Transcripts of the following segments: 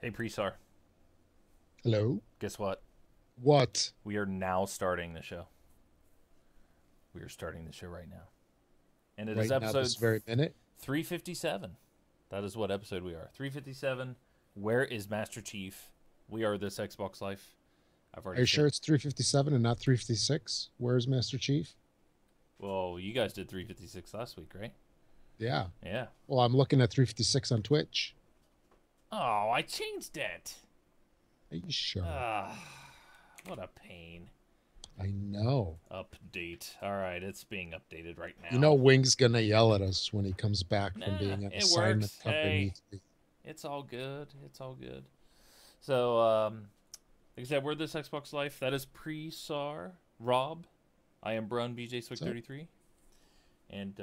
Hey, Presar, Hello? guess what? What? We are now starting the show. We are starting the show right now. And it is Right now, episode this very minute? 357. That is what episode we are. 357. Where is Master Chief? We are this Xbox Life. I've Are already you said. sure it's 357 and not 356? Where's Master Chief? Well, you guys did 356 last week, right? Yeah. Yeah. Well, I'm looking at 356 on Twitch. Oh, I changed it. Are you sure? Ah, what a pain. I know. Update. All right, it's being updated right You know now. Wing's gonna yell at us when he comes back from Nah, being on it assignment works. covering Hey, E3. it's all good. It's all good. So, like I said, we're this Xbox Life. That is pre-SAR. Rob. I am Brun, BJ Swick So, 33. And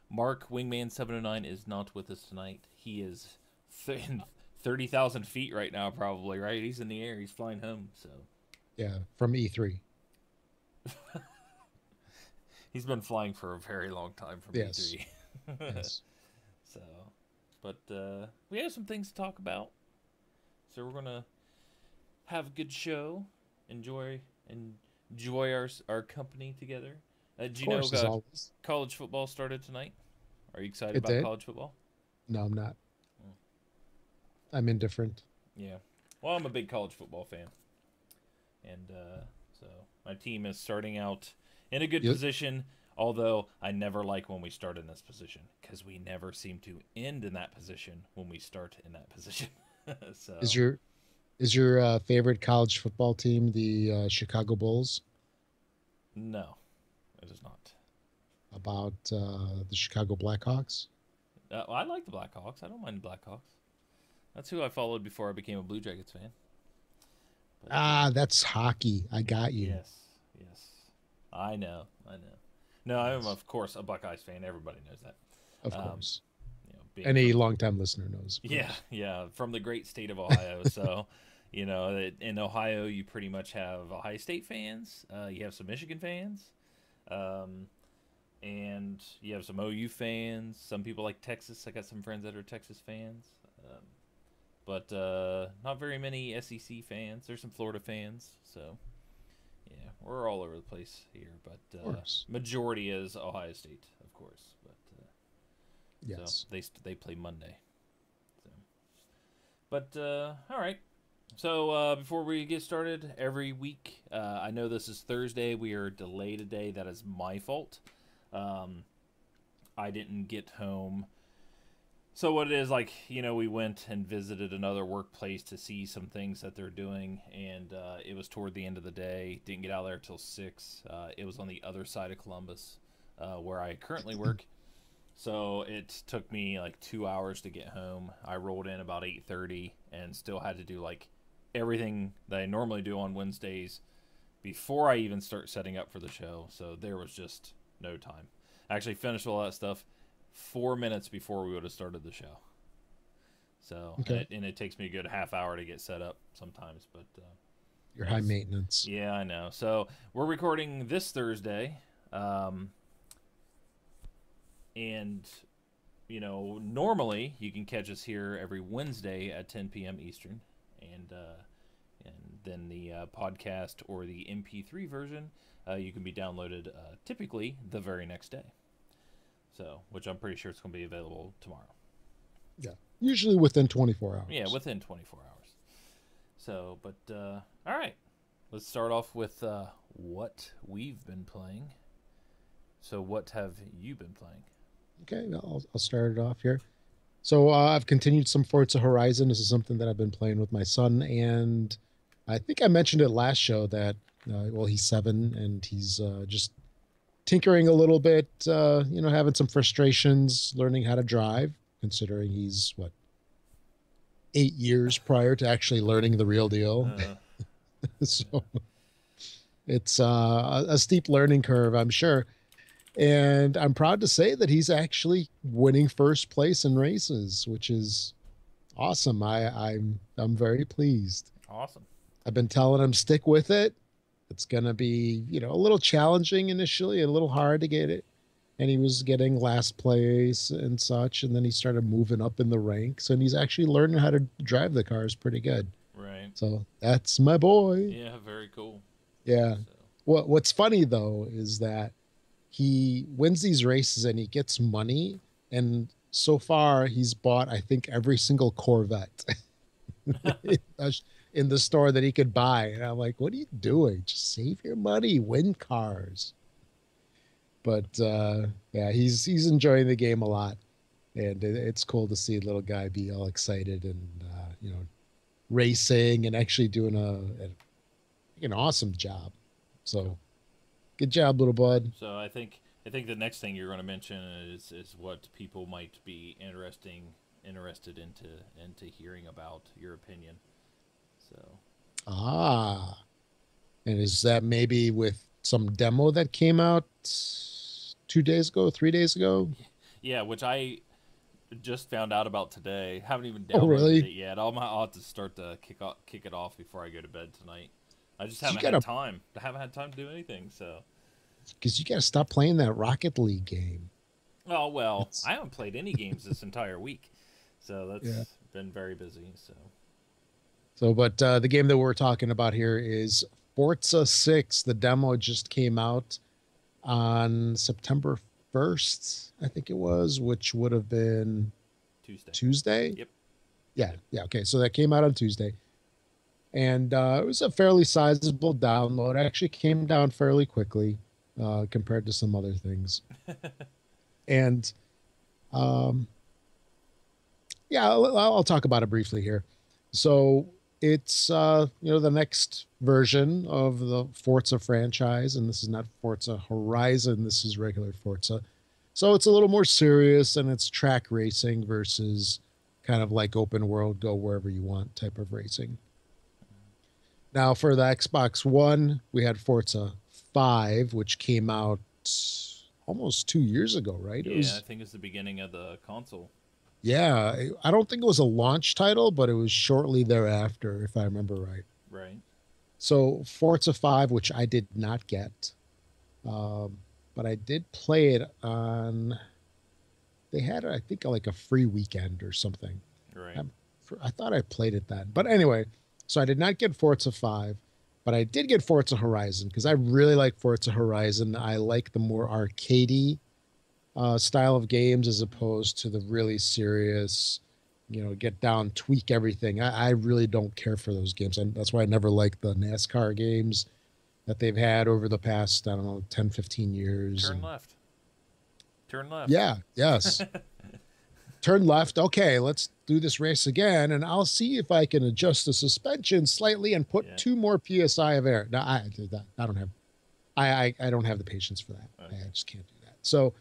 Mark Wingman 709 is not with us tonight. He is 30,000 feet right now, probably, right? He's in the air. He's flying home. So yeah, from E3. he's been flying for a very long time from Yes. E3. Yes. So, but we have some things to talk about. So we're going to have a good show. Enjoy enjoy our company together. Of Do you know course, as always. college football started tonight? Are you excited It about did. college football? No, I'm not. Mm, I'm indifferent. yeah. Well, I'm a big college football fan, and so my team is starting out in a good You, position. Although I never like when we start in this position because we never seem to end in that position when we start in that position. is So your is your favorite college football team the Chicago Bulls? no, it is not. About the Chicago Blackhawks? I like the Blackhawks. I don't mind the Blackhawks. That's who I followed before I became a Blue Jackets fan. But Ah, that's hockey. I got you. yes, yes, I know, I know. No, I'm Yes, of course a Buckeyes fan. Everybody knows that. of Um, course. being Any from longtime listener knows, of yeah, course. yeah, from the great state of Ohio. So, in Ohio, you pretty much have Ohio State fans. You have some Michigan fans. Um, and you have some OU fans. Some people like Texas. I got some friends that are Texas fans. But not very many SEC fans. There's some Florida fans, so yeah, we're all over the place here. But Of course. majority is Ohio State, of course. But so Yes. they play Monday. So, but all right. So before we get started, every week, I know this is Thursday. We are delayed today. That is my fault. Um, I didn't get home. So what it is, like, we went and visited another workplace to see some things that they're doing, and it was toward the end of the day. Didn't get out of there till 6. It was on the other side of Columbus, where I currently work. So it took me like 2 hours to get home. I rolled in about 8:30 and still had to do like everything that I normally do on Wednesdays before I even start setting up for the show. So there was just no time. I actually finished all that stuff 4 minutes before we would have started the show. So Okay. and it takes me a good half hour to get set up sometimes, but You're high yes, maintenance. yeah, I know. So we're recording this Thursday, um, and normally you can catch us here every Wednesday at 10 p.m. Eastern, and then the podcast or the MP3 version, you can be downloaded typically the very next day. So, which I'm pretty sure it's going to be available tomorrow. Yeah. Usually within 24 Yeah, hours. within 24 hours. So, but all right, let's start off with what we've been playing. So, what have you been playing? Okay. I'll start it off here. So I've continued some Forza Horizon. This is something that I've been playing with my son. And I think I mentioned it last show that, well, he's 7 and he's just tinkering a little bit, having some frustrations learning how to drive, considering he's, what, 8 years prior to actually learning the real deal. Uh, So it's a steep learning curve, I'm sure. And I'm proud to say that he's actually winning first place in races, which is awesome. I'm very pleased. awesome. I've been telling him stick with it. It's gonna be, a little challenging initially, a little hard to get it, and he was getting last place and such. And then he started moving up in the ranks, and he's actually learning how to drive the cars pretty good. Right. So that's my boy. Yeah, very cool. Yeah. So, What's funny though is that he wins these races and he gets money, and so far he's bought I think every single Corvette in the store that he could buy. And I'm like, what are you doing? Just save your money, win cars. But yeah, he's enjoying the game a lot, and it's cool to see little guy be all excited and racing and actually doing an awesome job. So good job, little bud. so I think the next thing you're going to mention is what people might be interested into hearing about your opinion. So Ah, and is that maybe with some demo that came out 2 days ago, 3 days ago? yeah, which I just found out about today. Haven't even Oh, downloaded really? it yet. I'll have to start to kick it off before I go to bed tonight. I just You haven't had gotta, time. I haven't had time to do anything. So, because you gotta stop playing that Rocket League game. oh well. It's I haven't played any games this entire week, so yeah. that's been very busy. So, So, but the game that we're talking about here is Forza 6. The demo just came out on September 1st, I think it was, which would have been Tuesday. Tuesday. Yep. Yeah, yeah. Okay, so that came out on Tuesday, and it was a fairly sizable download. It actually came down fairly quickly compared to some other things. And um, yeah, I'll talk about it briefly here. So it's the next version of the Forza franchise, and this is not Forza Horizon. This is regular Forza. So it's a little more serious, and it's track racing versus kind of like open world, go wherever you want type of racing. Now for the Xbox One, we had Forza 5, which came out almost 2 years ago, right? It Yeah, I was, think it's the beginning of the console. yeah, I don't think it was a launch title, but it was shortly thereafter, if I remember right. Right. So Forza 5, which I did not get, um, but I did play it on, they had, I think, like a free weekend or something. Right. I thought I played it then. But anyway, so I did not get Forza 5, but I did get Forza Horizon because I really like Forza Horizon. I like the more arcadey style of games as opposed to the really serious, get down, tweak everything. I really don't care for those games. And that's why I never liked the NASCAR games that they've had over the past, I don't know, 10, 15 years. Turn And left. Turn left. yeah, yes. Turn left. Okay, let's do this race again, and I'll see if I can adjust the suspension slightly and put Yeah. 2 more psi of air. No, I don't have. I don't have the patience for that. Okay. I just can't do that. So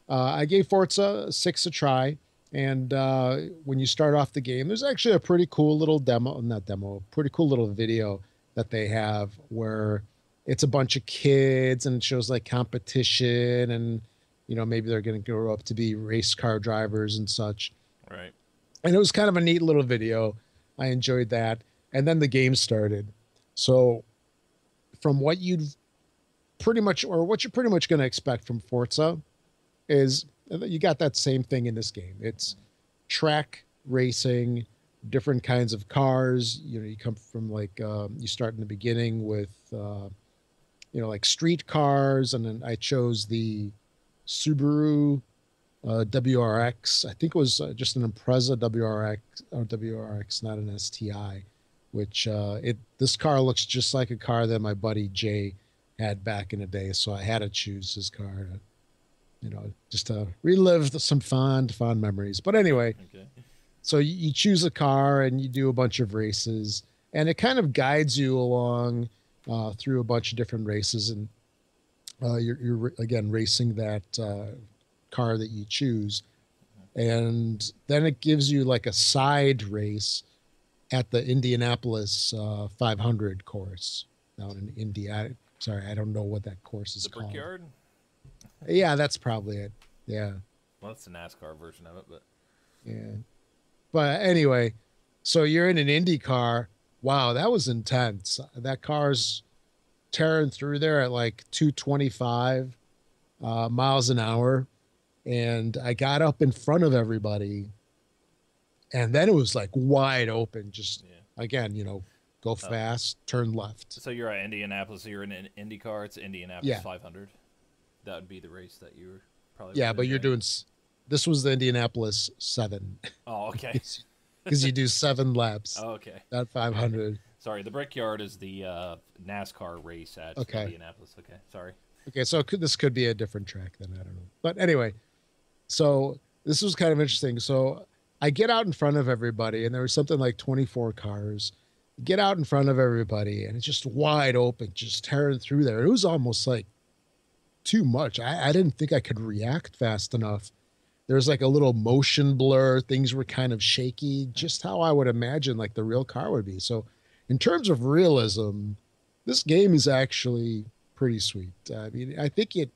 I gave Forza 6 a try, and when you start off the game, there's actually a pretty cool little demo, not demo, pretty cool little video that they have where it's a bunch of kids and it shows like competition and maybe they're going to grow up to be race car drivers and such. Right. And it was kind of a neat little video. I enjoyed that. And then the game started. So from what you'd pretty much, or what you're pretty much going to expect from Forza is you got that same thing in this game. It's track racing, different kinds of cars. You come from like, you start in the beginning with, like street cars. And then I chose the Subaru WRX. I think it was just an Impreza WRX or WRX, not an STI. Which this car looks just like a car that my buddy Jay had back in the day, so I had to choose his car to, just to relive some fond memories. But anyway, Okay. so you choose a car and you do a bunch of races, and it kind of guides you along through a bunch of different races, and you're again racing that car that you choose, and then it gives you like a side race at the Indianapolis 500 course down in India. Sorry, I don't know what that course is The called. Brickyard. Yeah, that's probably it. Yeah, Well, that's the NASCAR version of it, but yeah. But anyway, so you're in an Indy car. Wow, that was intense. That car's tearing through there at like 225 miles an hour, and I got up in front of everybody, and then it was like wide open. Just Yeah. again, go Oh, fast, turn left. so you're at Indianapolis. So you're in an IndyCar. It's Indianapolis Yeah, 500. That would be the race that you probably would yeah, have been but you're doing. doing. This was the Indianapolis 7 Oh, okay. because you do 7 laps, Oh, okay. not 500. Sorry, the Brickyard is the NASCAR race at Okay, Indianapolis. Okay, sorry. okay, so this could be a different track then. I don't know, but anyway, so this was kind of interesting. So I get out in front of everybody, and there was something like 24 cars. Get out in front of everybody, and it's just wide open, just tearing through there. It was almost like too much. I didn't think I could react fast enough. There was like a little motion blur. Things were kind of shaky, just how I would imagine like the real car would be. So, in terms of realism, this game is actually pretty sweet. I mean, I think it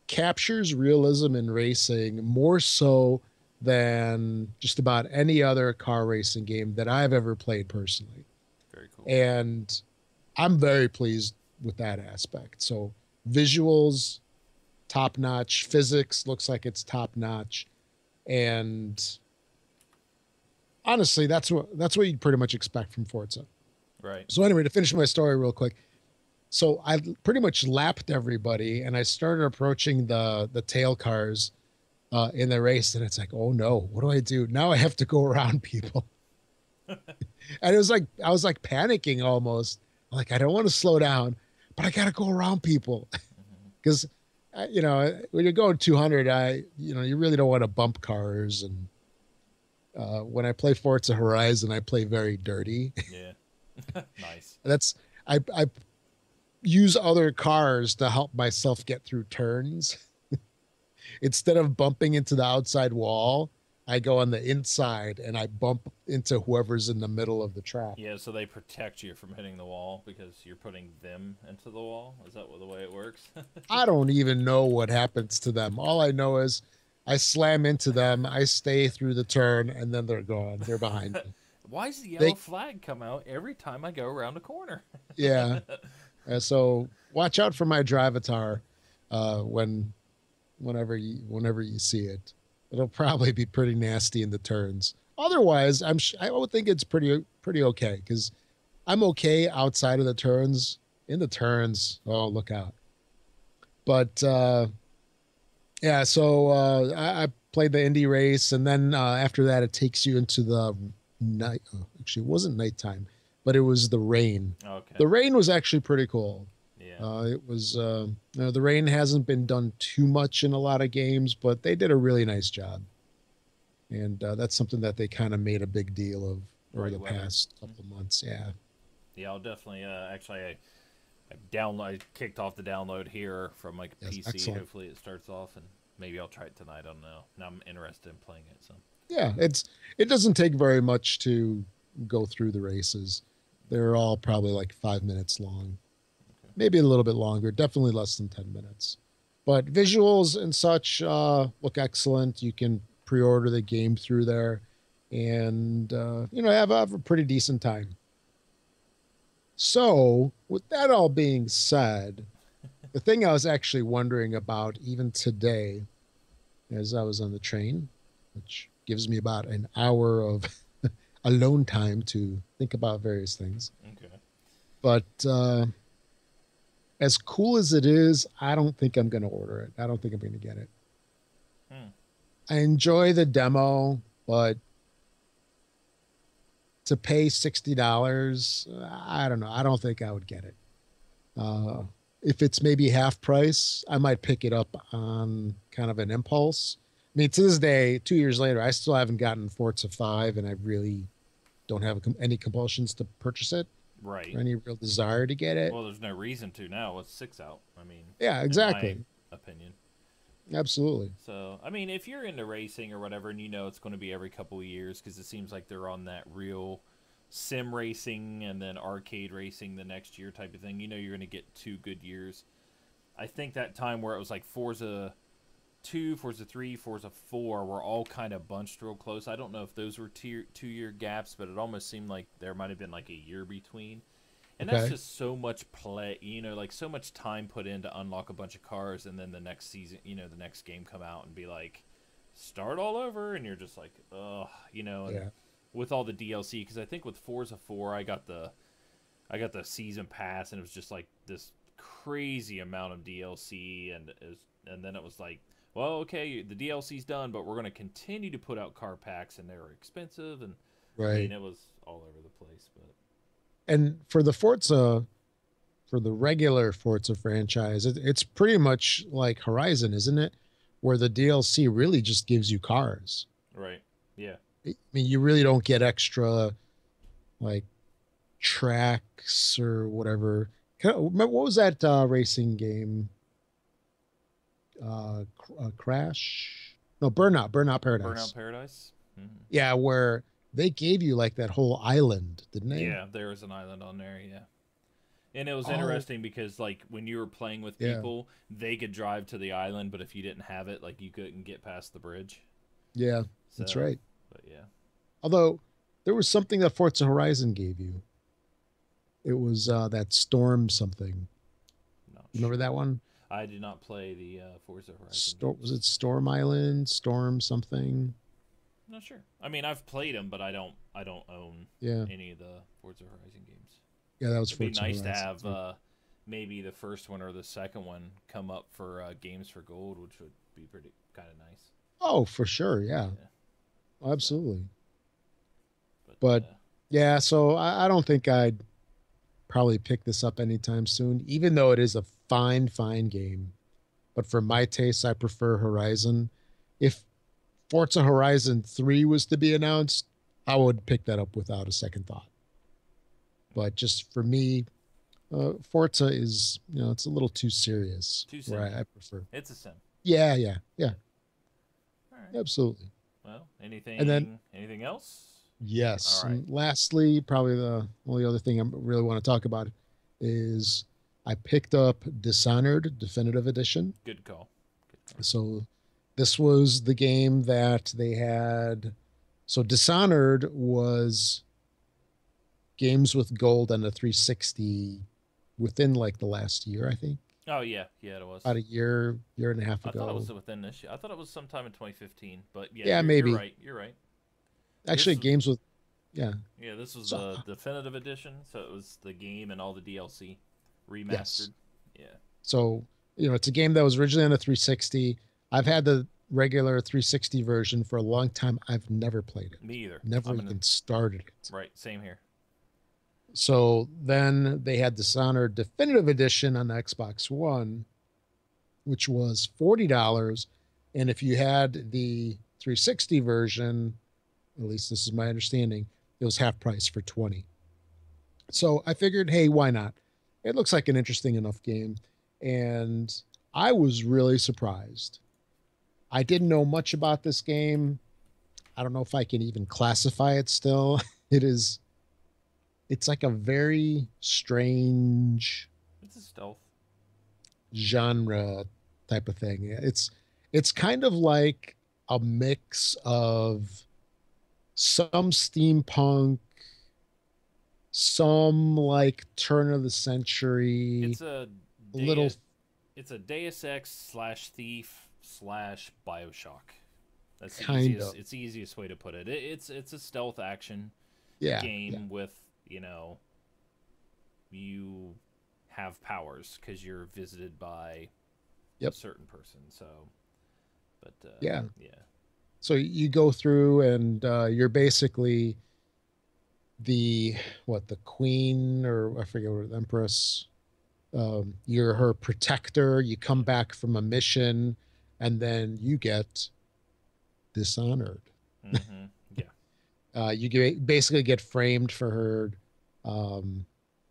captures realism in racing more so than just about any other car racing game that I've ever played personally. Very cool. And I'm very pleased with that aspect. So, visuals, top notch, physics looks like it's top notch. And honestly, that's what you pretty much expect from Forza. Right. So anyway, to finish my story real quick, so I pretty much lapped everybody, and I started approaching the tail cars in the race, and it's like, oh no, what do I do now? I have to go around people, and it was like I was like panicking almost. Like I don't want to slow down, but I got to go around people Hmm. because when you're going 200, you really don't want to bump cars. And when I play Forza Horizon, I play very dirty. Yeah. Nice. That's I use other cars to help myself get through turns. Instead of bumping into the outside wall, I go on the inside and I bump into whoever's in the middle of the track. Yeah, so they protect you from hitting the wall because you're putting them into the wall. Is that the way it works? I don't even know what happens to them. All I know is I slam into them, I stay through the turn, and then they're gone. They're behind me. Why does the yellow They, flag come out every time I go around a corner? yeah. So watch out for my Drivatar when whenever you see it. It'll probably be pretty nasty in the turns. Otherwise, I would think it's pretty okay because I'm okay outside of the turns. In the turns, oh look out! But yeah, so I played the indie race, and then after that, it takes you into the night. Oh, actually, it wasn't nighttime, but it was the rain. Okay. The rain was actually pretty cool. Yeah. It was, the rain hasn't been done too much in a lot of games, but they did a really nice job. And that's something that they kind of made a big deal of over Right the weather. past couple of months. Yeah. Yeah, I'll definitely. Actually, I download. I kicked off the download here from like Yes. PC. Excellent. Hopefully, it starts off, and maybe I'll try it tonight. I don't know. Now I'm interested in playing it. So. Yeah. It doesn't take very much to go through the races. They're all probably like 5 minutes long, Okay. maybe a little bit longer, definitely less than 10 minutes. But visuals and such look excellent. You can pre-order the game through there and have a pretty decent time. So, with that all being said, the thing I was actually wondering about even today as I was on the train, which gives me about an hour of alone time to think about various things. Okay. But as cool as it is, I don't think I'm going to order it. I don't think I'm going to get it. Hmm. I enjoy the demo, but to pay $60, I don't know. I don't think I would get it. Uh, if it's maybe half price, I might pick it up on kind of an impulse. I mean, to this day, 2 years later, I still haven't gotten Forza 5, and I really don't have any compulsions to purchase it Right. or any real desire to get it. Well, there's no reason to now. It's 6 out. I mean, Yeah, in my exactly. opinion. Absolutely. So, I mean, if you're into racing or whatever, and you know it's going to be every couple of years, because it seems like they're on that real sim racing and then arcade racing the next year type of thing, you know you're going to get 2 good years. I think that time where it was like Forza 2, Forza 3, Forza 4 were all kind of bunched real close. I don't know if those were 2 year gaps, but it almost seemed like there might have been like a year between. And that's Okay. just so much play, like so much time put in to unlock a bunch of cars, and then the next season, the next game come out and be like, start all over, and you're just like, ugh, and Yeah. with all the DLC, because I think with Forza 4, I got the season pass, and it was just like this crazy amount of DLC, and then it was like, well, okay, the DLC's done, but we're going to continue to put out car packs, and they were expensive, and I mean, Right. it was all over the place, but And for the regular Forza franchise, it's pretty much like Horizon, isn't it? Where the DLC really just gives you cars. right, yeah. I mean, you really don't get extra like tracks or whatever. What was that racing game? Crash? No, Burnout Burnout Paradise. Paradise. Mm-hmm. Yeah, where they gave you like that whole island, didn't they? Yeah, there was an island on there. Yeah, and it was Oh, interesting because like when you were playing with yeah, people, they could drive to the island, but if you didn't have it, like you couldn't get past the bridge. yeah, that's So, right. but yeah, Although there was something that Forza Horizon gave you. It was that storm something. not You remember that sure. one? I did not play the Forza Horizon Was games. it Storm Island? Storm something? Not sure. I mean, I've played them, but I don't own Yeah, any of the Forza Horizon games. yeah, that was It'd be Forza nice to Horizon have too. maybe the first one or the second one come up for Games for Gold, which would be pretty kind of nice. Oh, for sure. Yeah, Yeah. So, absolutely. but But yeah, so I don't think I'd probably pick this up anytime soon, even though it is a fine, fine game. But for my taste, I prefer Horizon. If Forza Horizon 3 was to be announced, I would pick that up without a second thought. But just for me, Forza is, it's a little too serious too where simmy. I prefer. It's a sim. Yeah, yeah, yeah, All right. absolutely. Well, And then, anything else? All yes. right. And lastly, probably the only other thing I really want to talk about is I picked up Dishonored Definitive Edition. Good call. Good call. So this was the game that they had. So Dishonored was games with gold on the 360 within like the last year, I think. Oh yeah, yeah, it was. About a year and a half I thought it ago. was within this year. I thought it was sometime in 2015. But yeah, Yeah, you're maybe. right. You're right. Actually, This was games with yeah. Yeah, this was So the definitive edition, so it was the game and all the DLC yes. remastered. Yeah, So, it's a game that was originally on a 360. I've had the regular 360 version for a long time. I've never played it. me either. Never I'm in the even started it. right. Same here. So then they had Dishonored Definitive Edition on the Xbox One, which was $40. And if you had the 360 version, at least this is my understanding, it was half price for 20. So I figured, hey, why not? It looks like an interesting enough game. And I was really surprised. I didn't know much about this game. I don't know if I can even classify it still. It is it's like a very strange It's a stealth. genre type of thing. It's kind of like a mix of some steampunk, some like turn of the century, It's a a little Deus. It's a Deus Ex slash Thief slash Bioshock. That's the kind easiest. of. It's the easiest way to put it. It's a stealth action Yeah, yeah. game with you have powers because you're visited by a Yep. certain person. So, but Yeah. yeah, So you go through and you're basically the the queen, or I forget what, empress. You're her protector. You come yeah, back from a mission, and then you get dishonored. mm-hmm. Yeah. Basically get framed for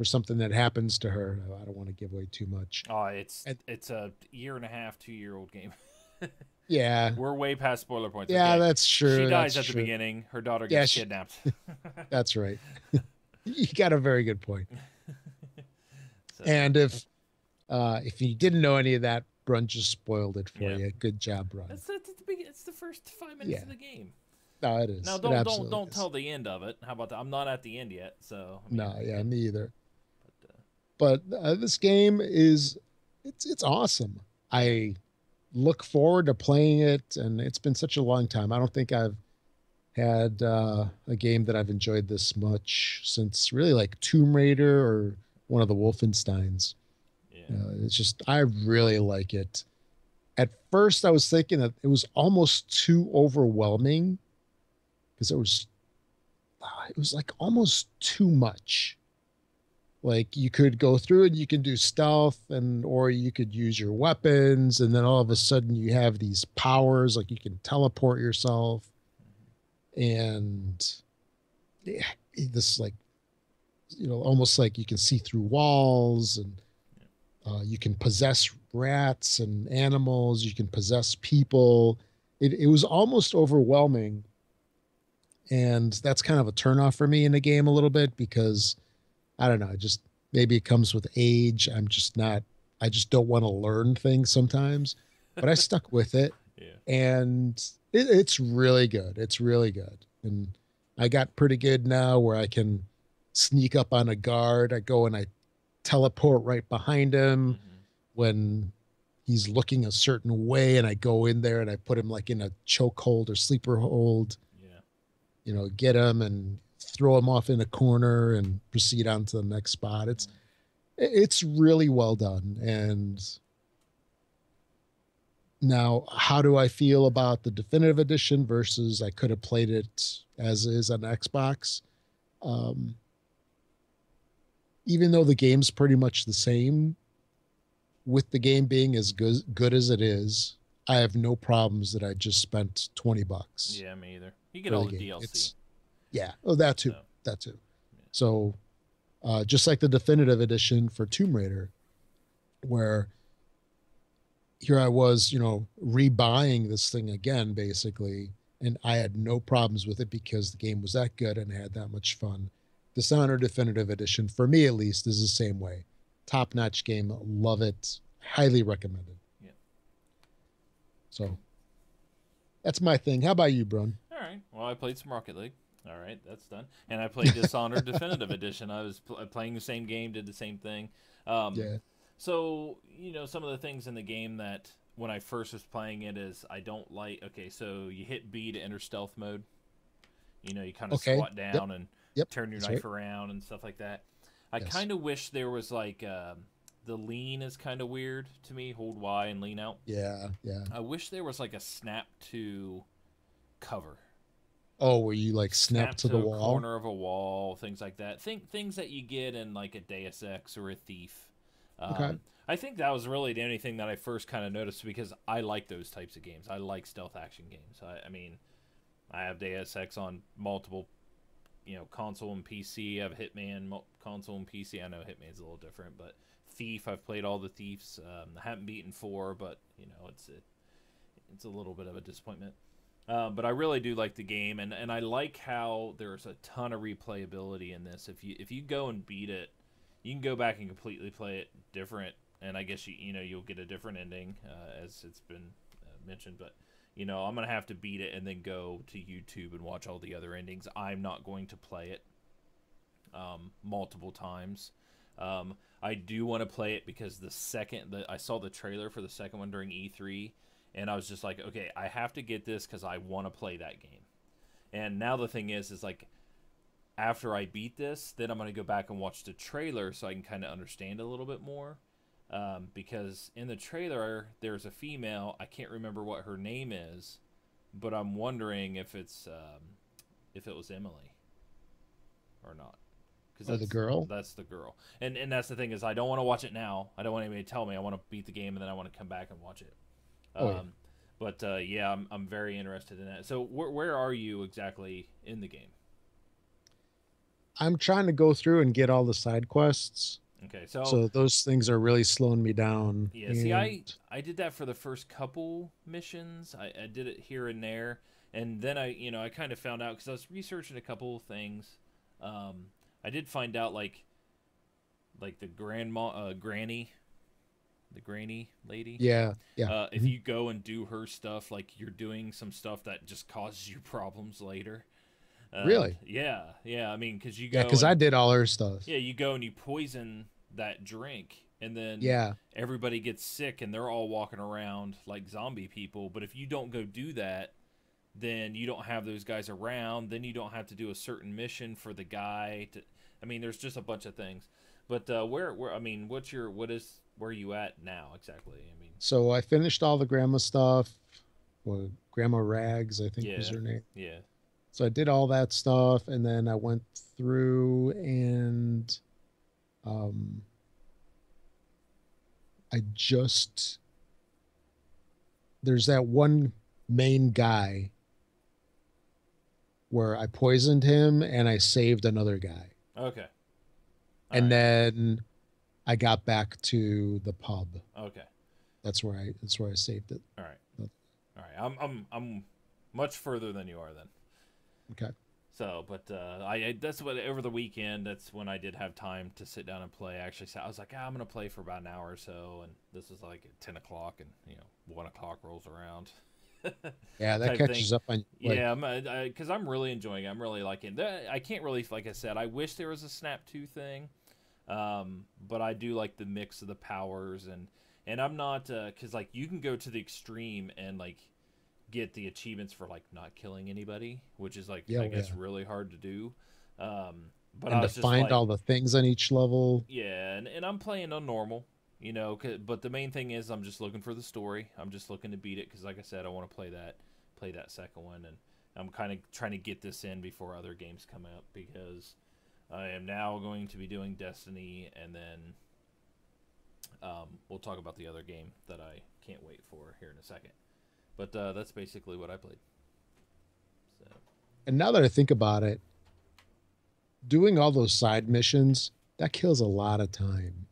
something that happens to her. I don't want to give away too much. Oh, it's And it's a year and a half, 2 year old game. yeah, We're way past spoiler points. yeah, Okay, that's she true. dies That's at the true. beginning. Her daughter Yeah, gets kidnapped. that's right. You got a very good point. So And if you didn't know any of that, Brun just spoiled it for yeah, you. Good job, Brun. it's the first 5 minutes Yeah, of the game. no, it Now is. It don't absolutely don't is. tell the end of it. How about that? I'm not at the end yet, so I mean, No, yeah, me either. but this game is it's awesome. I look forward to playing it, and it's been such a long time. I don't think I've had a game that I've enjoyed this much since really like Tomb Raider or one of the Wolfensteins. Yeah. It's just I really like it. At first, I was thinking that it was almost too overwhelming because it was like almost too much. Like you could go through and you can do stealth and or you could use your weapons and then all of a sudden you have these powers like you can teleport yourself and yeah, this like almost like you can see through walls and you can possess rats and animals, you can possess people. It was almost overwhelming, and that's kind of a turnoff for me in the game a little bit because I don't know, just maybe it comes with age. I'm just not, I just don't want to learn things sometimes, but I stuck with it Yeah. and it's really good. It's really good. And I got pretty good now where I can sneak up on a guard. I go and I teleport right behind him Hmm. when he's looking a certain way. And I go in there and I put him like in a chokehold or sleeper hold, Yeah. get him and throw him off in a corner and proceed on to the next spot. Hmm. It's really well done. And now, how do I feel about the definitive edition versus I could have played it as is on Xbox? Um, Even though the game's pretty much the same, with the game being as good as it is, I have no problems that I just spent $20 Yeah, me either. You get for all the the game. DLC. It's yeah, oh that too, So that too. yeah. So just like the definitive edition for Tomb Raider, where here I was, rebuying this thing again, basically, and I had no problems with it because the game was that good and I had that much fun. Dishonored Definitive Edition, for me at least, is the same way. Top notch game, love it, highly recommended. Yeah. So that's my thing. How about you, Brun? All right. Well, I played some Rocket League. All right, that's done. And I played Dishonored Definitive Edition. I was playing the same game, did the same thing. Um, Yeah. so some of the things in the game that when I first was playing it is I don't like. Okay, so you hit B to enter stealth mode. You kind of Okay. squat Yep. down and Yep. turn your That's right. knife around and stuff like that. I Yes. kind of wish there was like the lean is kind of weird to me. Hold Y and lean out. Yeah. Yeah. I wish there was like a snap to cover, Oh, where you like snap snap to to the a wall? corner of a wall, things like that. Things that you get in like a Deus Ex or a Thief. Okay. I think that was really the only thing that I first kind of noticed because I like those types of games. I like stealth action games. I mean, I have Deus Ex on multiple, console and PC. I have Hitman console and PC. I know Hitman's a little different, but Thief, I've played all the Thieves. I haven't beaten 4, but it's a little bit of a disappointment. But I really do like the game, and I like how there's a ton of replayability in this. If you go and beat it, you can go back and completely play it different, and I guess you'll get a different ending as it's been mentioned. But I'm gonna have to beat it and then go to YouTube and watch all the other endings. I'm not going to play it multiple times. I do want to play it because the second that I saw the trailer for the second one during E3, and I was just like, okay, I have to get this because I want to play that game. And now the thing is like after I beat this, then I'm gonna go back and watch the trailer so I can kind of understand a little bit more. Because in the trailer there's a female. I can't remember what her name is, but I'm wondering if it was Emily or not. Because Oh, the girl. that's the girl, and that's the thing is I don't want to watch it now. I don't want anybody to tell me. I want to beat the game and then I want to come back and watch it. Oh yeah. But yeah, I'm very interested in that. So where are you exactly in the game? I'm trying to go through and get all the side quests. Okay, so So those things are really slowing me down. yeah, see, And I did that for the first couple missions. I did it here and there, and then I kind of found out because I was researching a couple of things. Um, I did find out like the granny, the granny lady. yeah, yeah. If you go and do her stuff, like you're doing some stuff that just causes you problems later. Really? Yeah, yeah. I mean, because you Yeah, go because I and did all her stuff. yeah, you go and you poison that drink, and then Yeah. everybody gets sick and they're all walking around like zombie people. But if you don't go do that, then you don't have those guys around. Then you don't have to do a certain mission for the guy. I mean, there's just a bunch of things. But where I mean, where are you at now exactly? I mean, So I finished all the grandma stuff. Well, Grandma Rags, I think was yeah, her name. yeah, So I did all that stuff, and then I went through and um, I just there's that one main guy where I poisoned him and I saved another guy, okay, all and right, then I got back to the pub. okay, That's where I saved it. all right, all right. I'm much further than you are then. Okay. So, but I that's what over the weekend. That's when I did have time to sit down and play. Actually, so I was like, I'm gonna play for about an hour or so, and this was like at 10 o'clock, and 1 o'clock rolls around, Yeah, that type thing. catches up on like Yeah, because I'm really enjoying it. I'm really liking it. I can't really, like I said, I wish there was a Snap 2 thing, but I do like the mix of the powers, and I'm not because like you can go to the extreme and like get the achievements for like not killing anybody, which is like yeah, I yeah. guess really hard to do. But I And to was just find like, all the things on each level. yeah, and I'm playing on normal, but the main thing is I'm just looking for the story. I'm just looking to beat it because, like I said, I want to play that second one, and I'm kind of trying to get this in before other games come out because I am now going to be doing Destiny, and then we'll talk about the other game that I can't wait for here in a second. But that's basically what I played. So And now that I think about it, doing all those side missions, that kills a lot of time.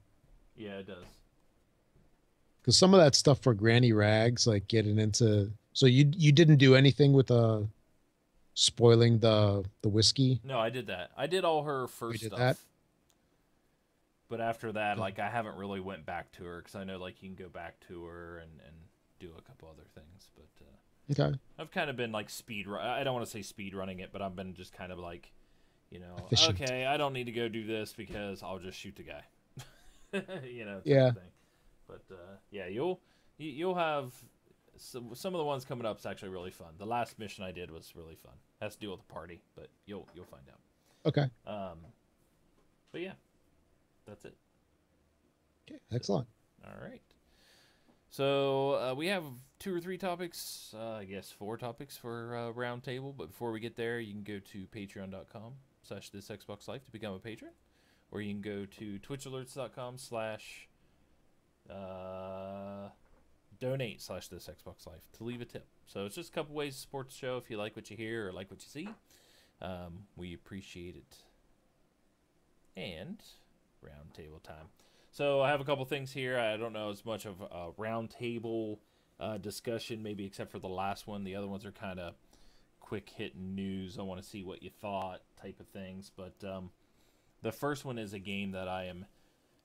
yeah, it does. Because some of that stuff for Granny Rags, like getting into, so you didn't do anything with spoiling the whiskey. No, I did that. I did all her We first did that. stuff, but after that, Okay. like I haven't really went back to her because I know like you can go back to her and do a couple other things. But Okay. I've kind of been like I don't want to say speed running it, but I've been just kind of like, Efficient. okay, I don't need to go do this because I'll just shoot the guy, type Yeah. of thing. But yeah, you'll have some of the ones coming up is actually really fun. The last mission I did was really fun. Has to deal with the party, but you'll find Okay. out. But yeah, that's it. Okay. So, Excellent. all right. So we have 2 or 3 topics, I guess 4 topics for roundtable. But before we get there, you can go to patreon.com/this Xbox Life to become a patron, or you can go to twitchalerts.com/ donate/this Xbox Life to leave a tip. So it's just a couple ways to support the show if you like what you hear or like what you see. We appreciate it. And roundtable time. So I have a couple things here. I don't know as much of a roundtable discussion, maybe except for the last one. The other ones are kind of quick hitting news. I want to see what you thought type of things. But the first one is a game that I am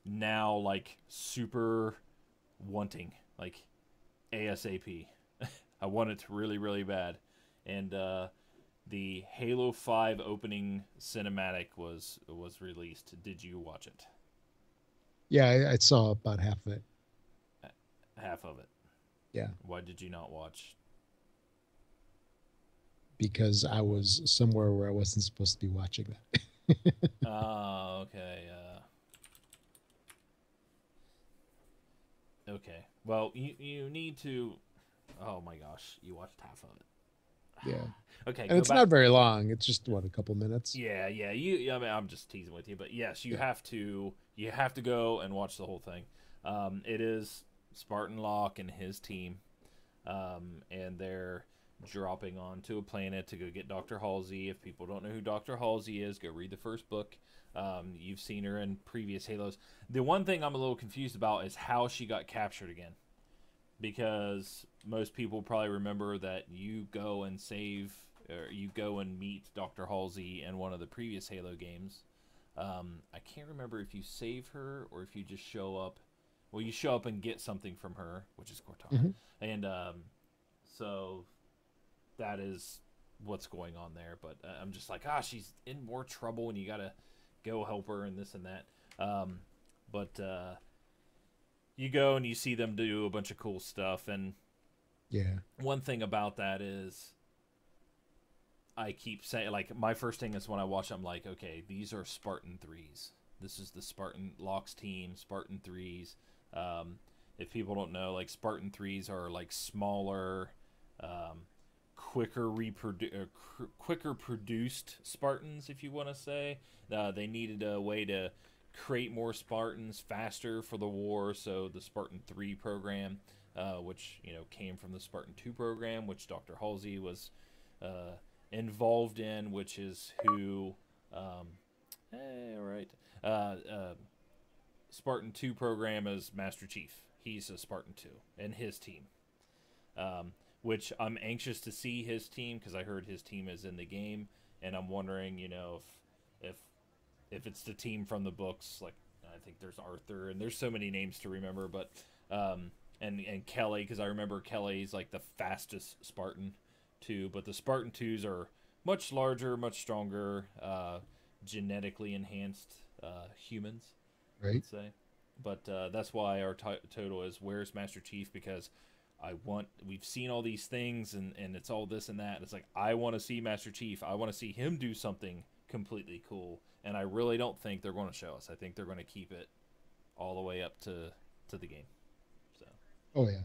now like super wanting, like ASAP. I want it really, really bad. And the Halo 5 opening cinematic was released. Did you watch it? Yeah, I saw about half of it. Half of it. Yeah, Why did you not watch? because I was somewhere where I wasn't supposed to be watching that. Oh, okay. Okay. Well, you need to. Oh my gosh, you watched half of it. Yeah, Okay, and go it's back. not very long. It's just what, a couple minutes. Yeah, yeah. I mean, I'm just teasing with you, but yes, you Yeah. have to. You have to go and watch the whole thing. It is Spartan Locke and his team, and they're dropping onto a planet to go get Dr. Halsey. If people don't know who Dr. Halsey is, go read the first book. You've seen her in previous Halos. The one thing I'm a little confused about is how she got captured again, because most people probably remember that you go and you go and meet Dr. Halsey in one of the previous Halo games. I can't remember if you save her or if you just show up. Well, you show up and get something from her, which is Cortana, Hmm. and so that is what's going on there. But I'm just like, she's in more trouble, and you gotta go help her and this and that. But you go and you see them do a bunch of cool stuff, and Yeah. one thing about that is I keep saying, like, my first thing is when I watch, I'm like, okay, these are Spartan 3s. This is the Spartan Locks team, Spartan 3s. If people don't know, like, Spartan 3s are, like, smaller, um, quicker produced Spartans, if you want to say. They needed a way to create more Spartans faster for the war, so the Spartan 3 program, which, came from the Spartan 2 program, which Dr. Halsey was involved in, which is who, all right, Spartan 2 program is Master Chief. He's a Spartan 2, and his team. Which I'm anxious to see his team, because I heard his team is in the game, and I'm wondering, if it's the team from the books. Like, I think there's Arthur, and there's so many names to remember, but and Kelly, because I remember Kelly's like the fastest Spartan too, but the Spartan 2s are much larger, much stronger, genetically enhanced humans, Right. I'd say. But that's why our total is where's Master Chief, because we've seen all these things, and it's all this and that. It's like, I want to see Master Chief. I want to see him do something completely cool, and I really don't think they're going to show us. I think they're going to keep it all the way up to the game. So. Oh yeah.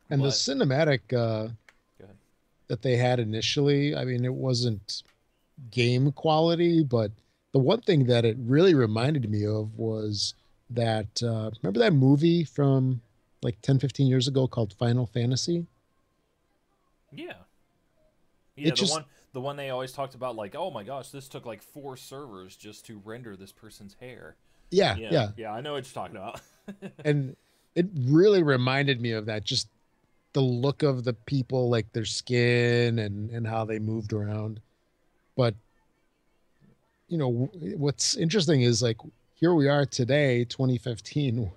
And the But cinematic go ahead. that they had initially, I mean, it wasn't game quality, but the one thing that it really reminded me of was that remember that movie from like 10, 15 years ago called Final Fantasy? Yeah, It yeah. The just one they always talked about, like, oh my gosh, this took like 4 servers just to render this person's hair. yeah, Yeah, yeah. yeah. I know what you're talking about. And it really reminded me of that, just the look of the people, like their skin and how they moved around. But what's interesting is like here we are today, 2015,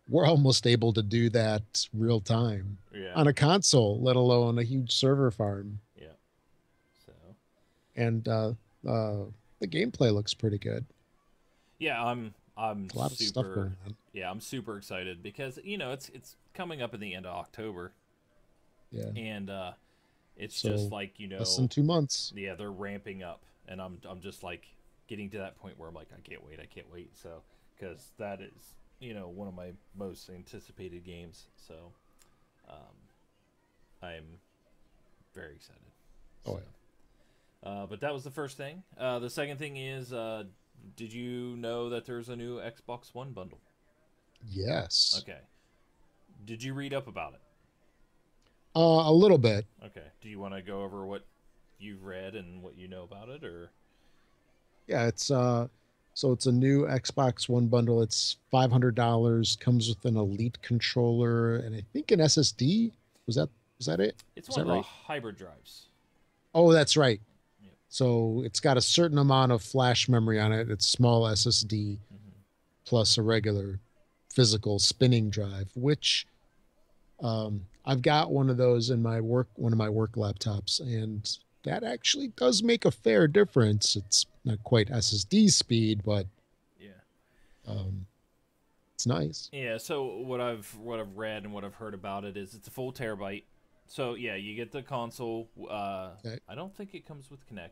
we're almost able to do that real time Yeah, on a console, let alone a huge server farm. yeah. So And uh, the gameplay looks pretty good. yeah, I'm A lot of stuff super going on. yeah, I'm super excited because it's coming up in the end of October, Yeah. and it's just So like, less than 2 months. yeah, they're ramping up, and I'm just like getting to that point where I'm like, I can't wait. So, because that is, one of my most anticipated games. So, um, I'm very excited. Oh So, but that was the first thing. The second thing is, did you know that there's a new Xbox One bundle? yeah. Yes. Okay. Did you read up about it? A little bit. Okay. Do you want to go over what you've read and what you know about it, or? Yeah, it's so it's a new Xbox One bundle. It's $500, comes with an Elite controller and I think an SSD. Was that it? It's Is one that of the right? hybrid drives. Oh, that's right. Yep. So it's got a certain amount of flash memory on it. It's small SSD Mm-hmm. plus a regular physical spinning drive, which I've got one of those in one of my work laptops, and that actually does make a fair difference. It's not quite SSD speed, but Yeah. um, it's nice. Yeah. So what I've read and what I've heard about it is it's a full terabyte. So yeah, you get the console. Okay. I don't think it comes with Kinect.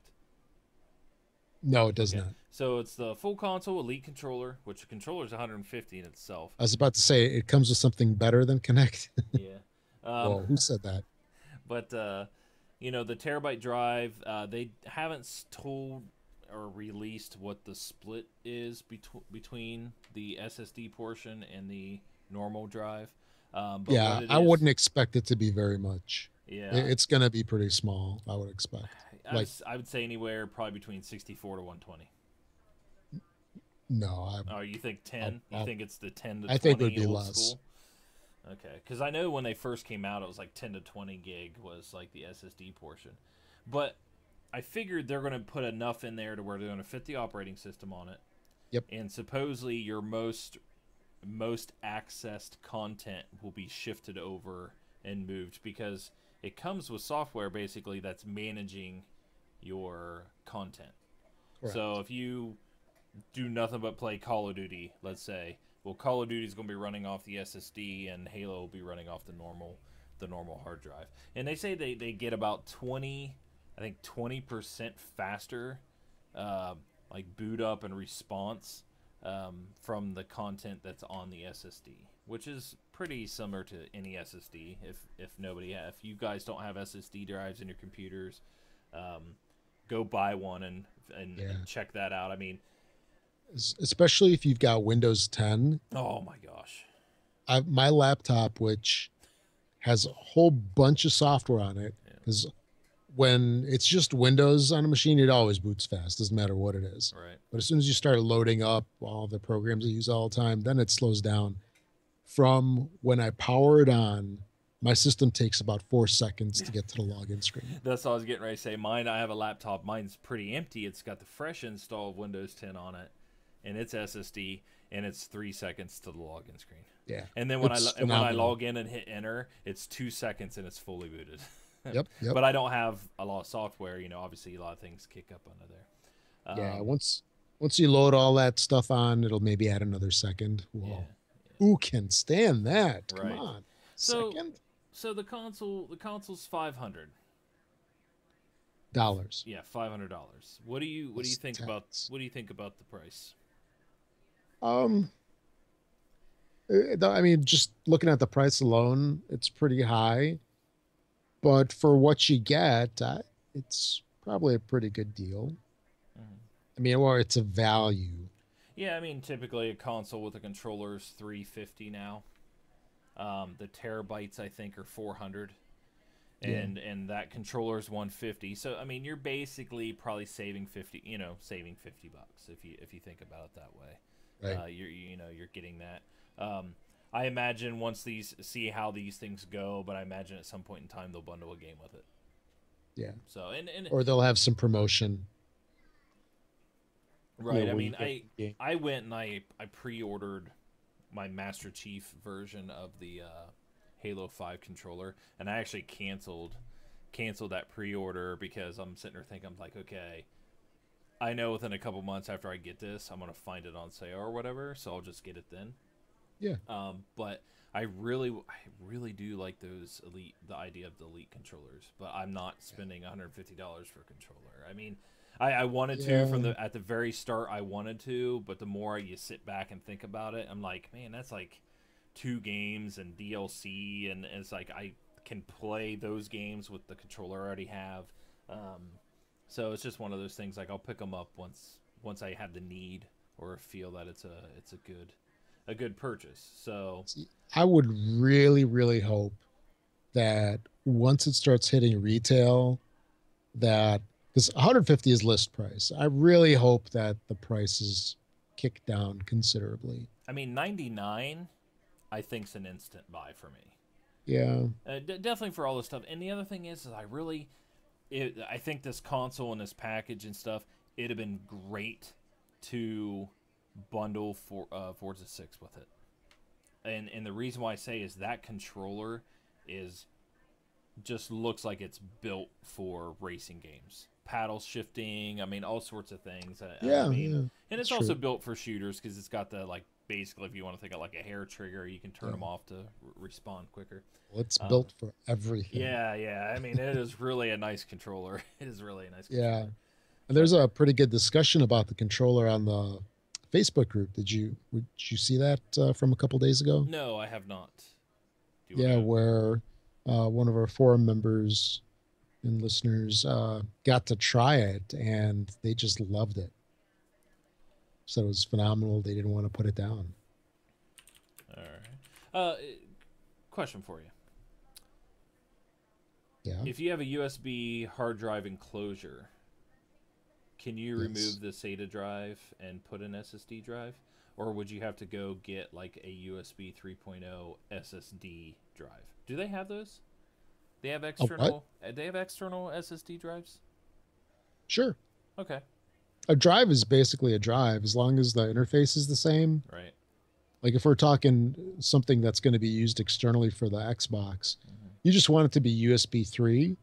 No, it does Okay. not. So it's the full console Elite controller, which the controller is 150 in itself. I was about to say it comes with something better than Connect. Yeah. Whoa, who said that? But the terabyte drive, they haven't told or released what the split is between the SSD portion and the normal drive. But Yeah, what it I is, wouldn't expect it to be very much. yeah, It's going to be pretty small, I would expect. Like, I would say anywhere probably between 64 to 120. no, Oh, you think 10? You think it's the 10 to I think it would 20 be old less. school? Okay, because I know when they first came out, it was like 10 to 20 gig was like the SSD portion. But I figured they're going to put enough in there to where they're going to fit the operating system on it. Yep. And supposedly your most accessed content will be shifted over and moved, because it comes with software basically that's managing your content. Correct. So if you do nothing but play Call of Duty, let's say. Well, Call of Duty is going to be running off the SSD, and Halo will be running off the normal hard drive. And they say they get about 20% faster, like boot up and response from the content that's on the SSD, which is pretty similar to any SSD. If you guys don't have SSD drives in your computers, go buy one and Yeah. check that out. I mean, Especially if you've got Windows 10. oh my gosh. My laptop, which has a whole bunch of software on it, Yeah. because when it's just Windows on a machine, it always boots fast, doesn't matter what it is. Right. But as soon as you start loading up all the programs I use all the time, then it slows down. From when I power it on, my system takes about 4 seconds to get to the login screen. That's what I was getting ready to say. Mine, I have a laptop. Mine's pretty empty. It's got the fresh install of Windows 10 on it, and it's SSD, and it's 3 seconds to the login screen. Yeah. And then when It's when I phenomenal. log in and hit enter, it's 2 seconds and it's fully booted. Yep. But I don't have a lot of software. Obviously a lot of things kick up under there. Yeah. Once you load all that stuff on, it'll maybe add another second. Yeah. Whoa. Who can stand that? Come Right. on. So- Second? So the console's $500. Dollars. Yeah, $500. What do you Plus think tax. what do you think about the price? Um, I mean, just looking at the price alone, it's pretty high. But for what you get, it's probably a pretty good deal. Mhm. I mean, or it's a value. Yeah, I mean typically a console with a controller is $350 now. The terabytes I think are 400, Yeah. and that controller is 150. So I mean you're basically probably saving 50, saving $50 if you think about it that way. Right. You're getting that. I imagine once see how these things go, but I imagine at some point in time they'll bundle a game with it. Yeah. So and Or they'll have some promotion. right. I where mean you get the game. I went and I pre-ordered my Master Chief version of the Halo 5 controller, and I actually canceled that pre-order because I'm sitting there thinking, I'm like, okay, I know within a couple months after I get this, I'm gonna find it on sale or whatever, so I'll just get it then. Yeah. But I really do like the idea of the Elite controllers, but I'm not spending $150 for a controller. I mean, I wanted to from Yeah. at the very start. I wanted to, but the more you sit back and think about it, I'm like, man, that's like 2 games and DLC, and it's like I can play those games with the controller I already have. So it's just one of those things. Like I'll pick them up once I have the need or feel that it's a good purchase. So See, I would really, really hope that once it starts hitting retail, that because 150 is list price, I really hope that the price is kicked down considerably. I mean, 99, I think's an instant buy for me. Yeah. Definitely for all this stuff. And the other thing is I think this console and this package and stuff, it'd have been great to bundle for Forza 6 with it. And the reason why I say is that controller is just looks like it's built for racing games. Paddle shifting, I mean, all sorts of things. Yeah. I mean, Yeah. and it's That's also true. built for shooters because it's got the, like, basically, if you want to think of like a hair trigger, you can turn them off to respawn quicker. Well, it's Um, built for everything. Yeah. I mean, it is really a nice controller. It is really a nice controller. Yeah. And there's a pretty good discussion about the controller on the Facebook group. Would you see that from a couple days ago? No, I have not. Do you Yeah, wanna- where one of our forum members and listeners got to try it and they just loved it. So it was phenomenal. They didn't want to put it down. All right. Question for you. Yeah. If you have a USB hard drive enclosure, can you Yes. remove the SATA drive and put an SSD drive? Or would you have to go get like a USB 3.0 SSD drive? Do they have those? They have external. They have external SSD drives. Sure. Okay. A drive is basically a drive as long as the interface is the same. Right. Like if we're talking something that's going to be used externally for the Xbox, you just want it to be USB 3,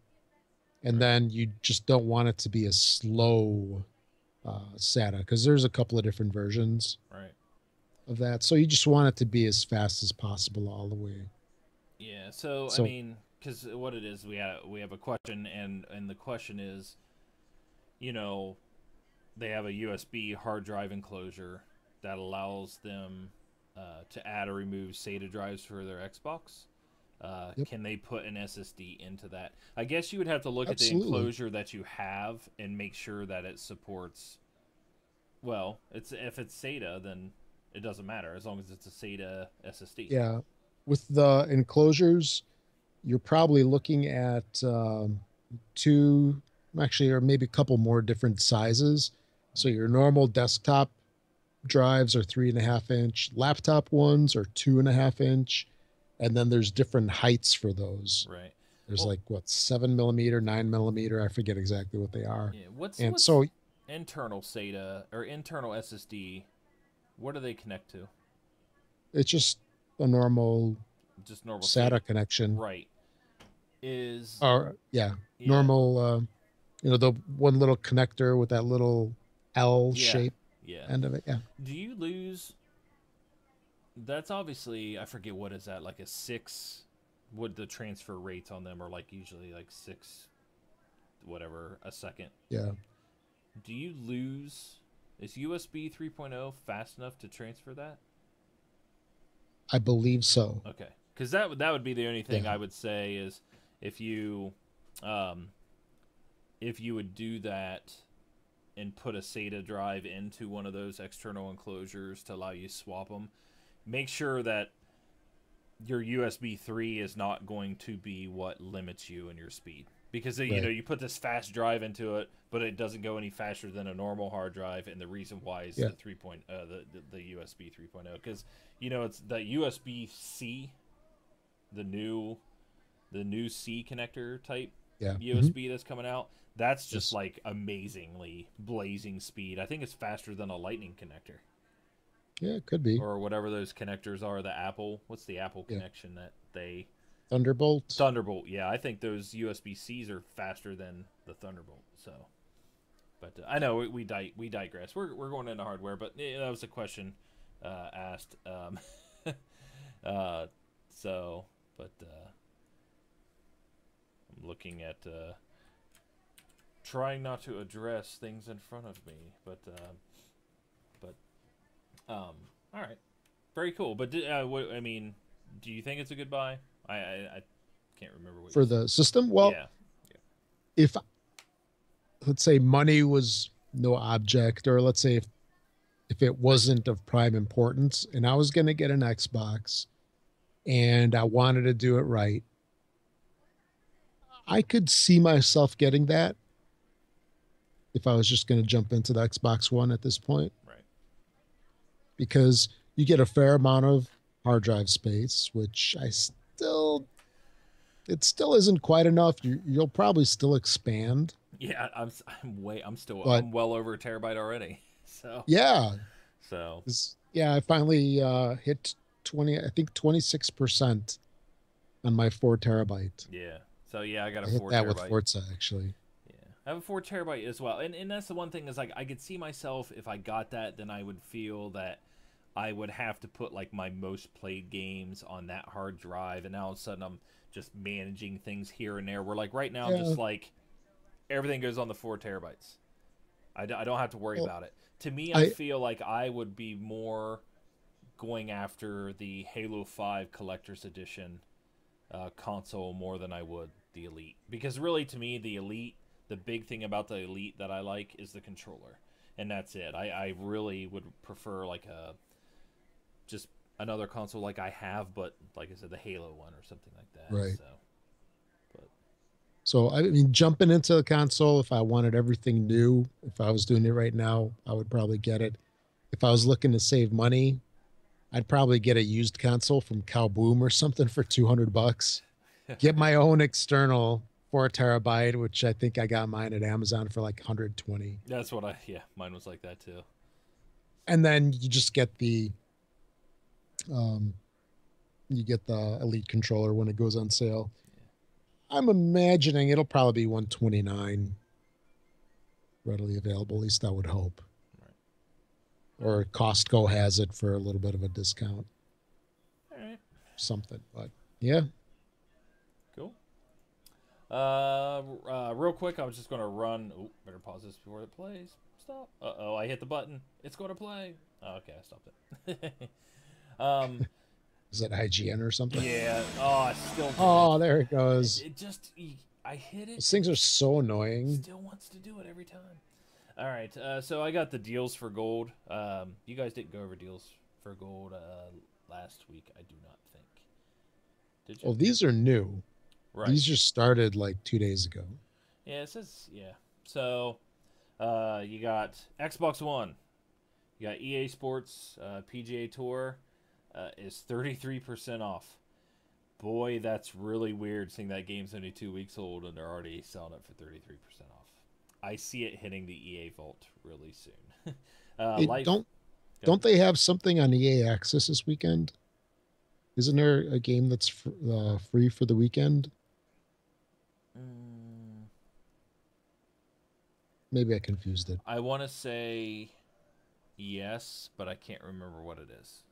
and then you just don't want it to be a slow SATA, because there's a couple of different versions Right. of that. So you just want it to be as fast as possible all the way. Yeah. So I So mean, because what it is, we have a question, and the question is, you know, they have a USB hard drive enclosure that allows them to add or remove SATA drives for their Xbox. yep, Can they put an SSD into that? I guess you would have to look at the absolutely. enclosure that you have and make sure that it supports. Well, it's if it's SATA, then it doesn't matter as long as it's a SATA SSD. Yeah. With the enclosures, you're probably looking at two, actually, or maybe a couple more different sizes. So your normal desktop drives are 3.5 inch, laptop ones are 2.5 inch, and then there's different heights for those. Right. There's Well, like what 7 millimeter, 9 millimeter. I forget exactly what they are. yeah. What's And what's so internal SATA or internal SSD? What do they connect to? it's just a normal Just normal SATA. SATA connection, Right. Is or yeah, yeah. normal. The one little connector with that little L Yeah. shape Yeah. end of it. Yeah, Do you lose? That's obviously I forget what is that like a six. What the transfer rates on them are like usually like six, whatever a second. yeah, Do you lose? Is USB 3.0 fast enough to transfer that? I believe so. Okay, because that would be the only thing Yeah, I would say is if you, um, if you would do that and put a SATA drive into one of those external enclosures to allow you to swap them, make sure that your USB 3 is not going to be what limits you in your speed. Because right. you put this fast drive into it, but it doesn't go any faster than a normal hard drive, and the reason why is Yeah, the the USB 3.0 because it's the USB C, the new C connector type yeah. USB that's coming out. That's just Yes. like amazingly blazing speed. I think it's faster than a Lightning connector Yeah, it could be. or whatever those connectors are. The Apple, what's the Apple Yeah. connection that they Thunderbolt. Thunderbolt? Yeah, I think those USB Cs are faster than the Thunderbolt. So, but I know we digress. We're going into hardware, but that was a question asked. Uh, so, but I'm looking at trying not to address things in front of me, but all right, very cool. But I mean, do you think it's a good buy? I can't remember what you For said. the system. Well, Yeah, if let's say money was no object, or let's say if it wasn't of prime importance and I was going to get an Xbox and I wanted to do it right, I could see myself getting that if I was just going to jump into the Xbox One at this point, right. because you get a fair amount of hard drive space, which it still isn't quite enough. You'll probably still expand, Yeah, but I'm well over a terabyte already. So yeah, so yeah, I finally hit 20, I think 26% on my 4 terabyte. yeah. So yeah, I got a I hit four that with terabyte. Forza actually. Yeah, I have a 4 terabyte as well, and that's the one thing is like I could see myself if I got that, then I would feel that I would have to put like my most played games on that hard drive, and now all of a sudden I'm just managing things here and there. Where like right now I'm Yeah. just like everything goes on the 4 terabytes. I don't have to worry Well, about it. To me, I I feel like I would be more going after the Halo 5 Collector's Edition console more than I would the Elite. Because really, to me, the Elite, the big thing about the Elite that I like is the controller. And that's it. I really would prefer like a just another console like I have, but like I said, the Halo one or something like that. right. So, but So I mean, jumping into the console, if I wanted everything new, if I was doing it right now, I would probably get it. If I was looking to save money, I'd probably get a used console from Cowboom or something for $200. Get my own external 4 terabyte, which I think I got mine at Amazon for like 120. that's what yeah, mine was like that too. And then um, you get the Elite controller when it goes on sale. I'm imagining it'll probably be 129. readily available. At least I would hope. Right. Or Costco has it for a little bit of a discount, All right. something. But yeah, Cool. Real quick, I was just gonna run. Oh, better pause this before it plays. Stop. Oh, I hit the button. It's going to play. Oh, okay, I stopped it. um, is it IGN or something? yeah. Oh, I still. Oh, there it It, goes. it just. I hit it. Those things are so It annoying. still wants to do it every time. All right. So I got the deals for gold. You guys didn't go over deals for gold last week. I do not think. Did you? Oh, these are new. Right. These just started like 2 days ago. Yeah, it says yeah. So, you got Xbox One, you got EA Sports, PGA Tour, is 33% off. Boy, that's really weird. Seeing that game's only 2 weeks old and they're already selling it for 33% off. I see it hitting the EA Vault really soon. It, Life. don't they have something on EA Access this weekend? Isn't there a game that's free for the weekend? Mm, Maybe I confused it. I want to say yes, but I can't remember what it is.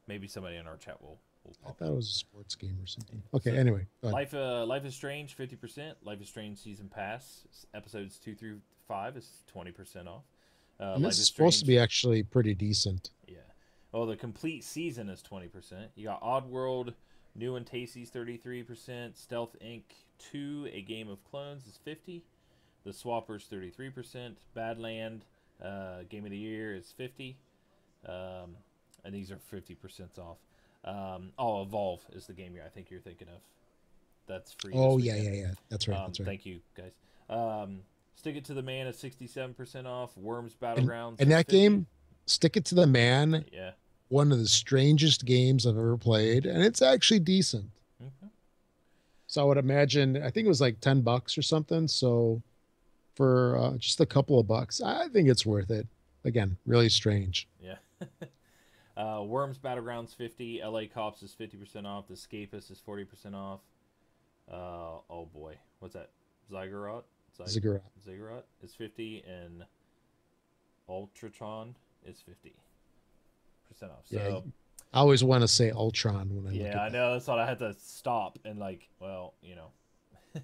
Maybe somebody in our chat will I pop thought up. it was a sports game or something. Okay, So, anyway, go ahead. Life is Strange 50%. Life is Strange season pass episodes 2 through 5 is 20% off. And Life this is is supposed to be Strange, actually pretty decent. yeah. Oh, the complete season is 20%. You got Oddworld, New and Tasty's 33%. Stealth Inc. 2, A Game of Clones is 50. The Swappers 33%. Badland, Game of the Year is 50. Um, and these are 50% off. Evolve is the game I think you're thinking of. That's free this Oh yeah, weekend. yeah, yeah. That's right. That's right. Thank you, guys. Stick It to the Man is 67% off. Worms And Battlegrounds and is that 50. game, Stick It to the Man, Yeah. one of the strangest games I've ever played, and it's actually decent. Mm-hmm. So I would imagine, I think it was like $10 or something. So for just a couple of bucks, I think it's worth it. Again, really strange. Yeah. Worms Battlegrounds 50. LA Cops is 50% off. The Escapist is 40% off. Oh boy, what's that? Ziggurat. Ziggurat. Ziggurat is 50, and Ultratron is 50% off. Yeah, So I always want to say Ultron when I look yeah, at I that. know. That's what I had to stop and like. Well, you know.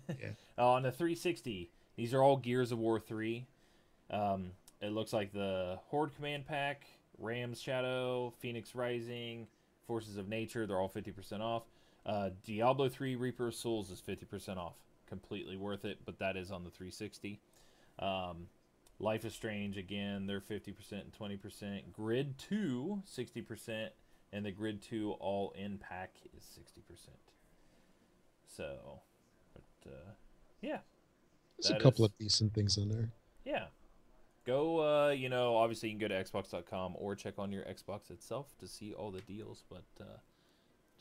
Yeah. On the 360, these are all Gears of War 3. It looks like the Horde Command Pack, Ram's Shadow, Phoenix Rising, Forces of Nature. They're all 50% off. Diablo 3 Reaper of Souls is 50% off. Completely worth it, but that is on the 360. Life is Strange, again, they're 50% and 20%. Grid 2, 60%. And the Grid 2 all-in pack is 60%. So, but, yeah. There's a That couple is, of decent things in there. yeah. Go, obviously you can go to Xbox.com or check on your Xbox itself to see all the deals, but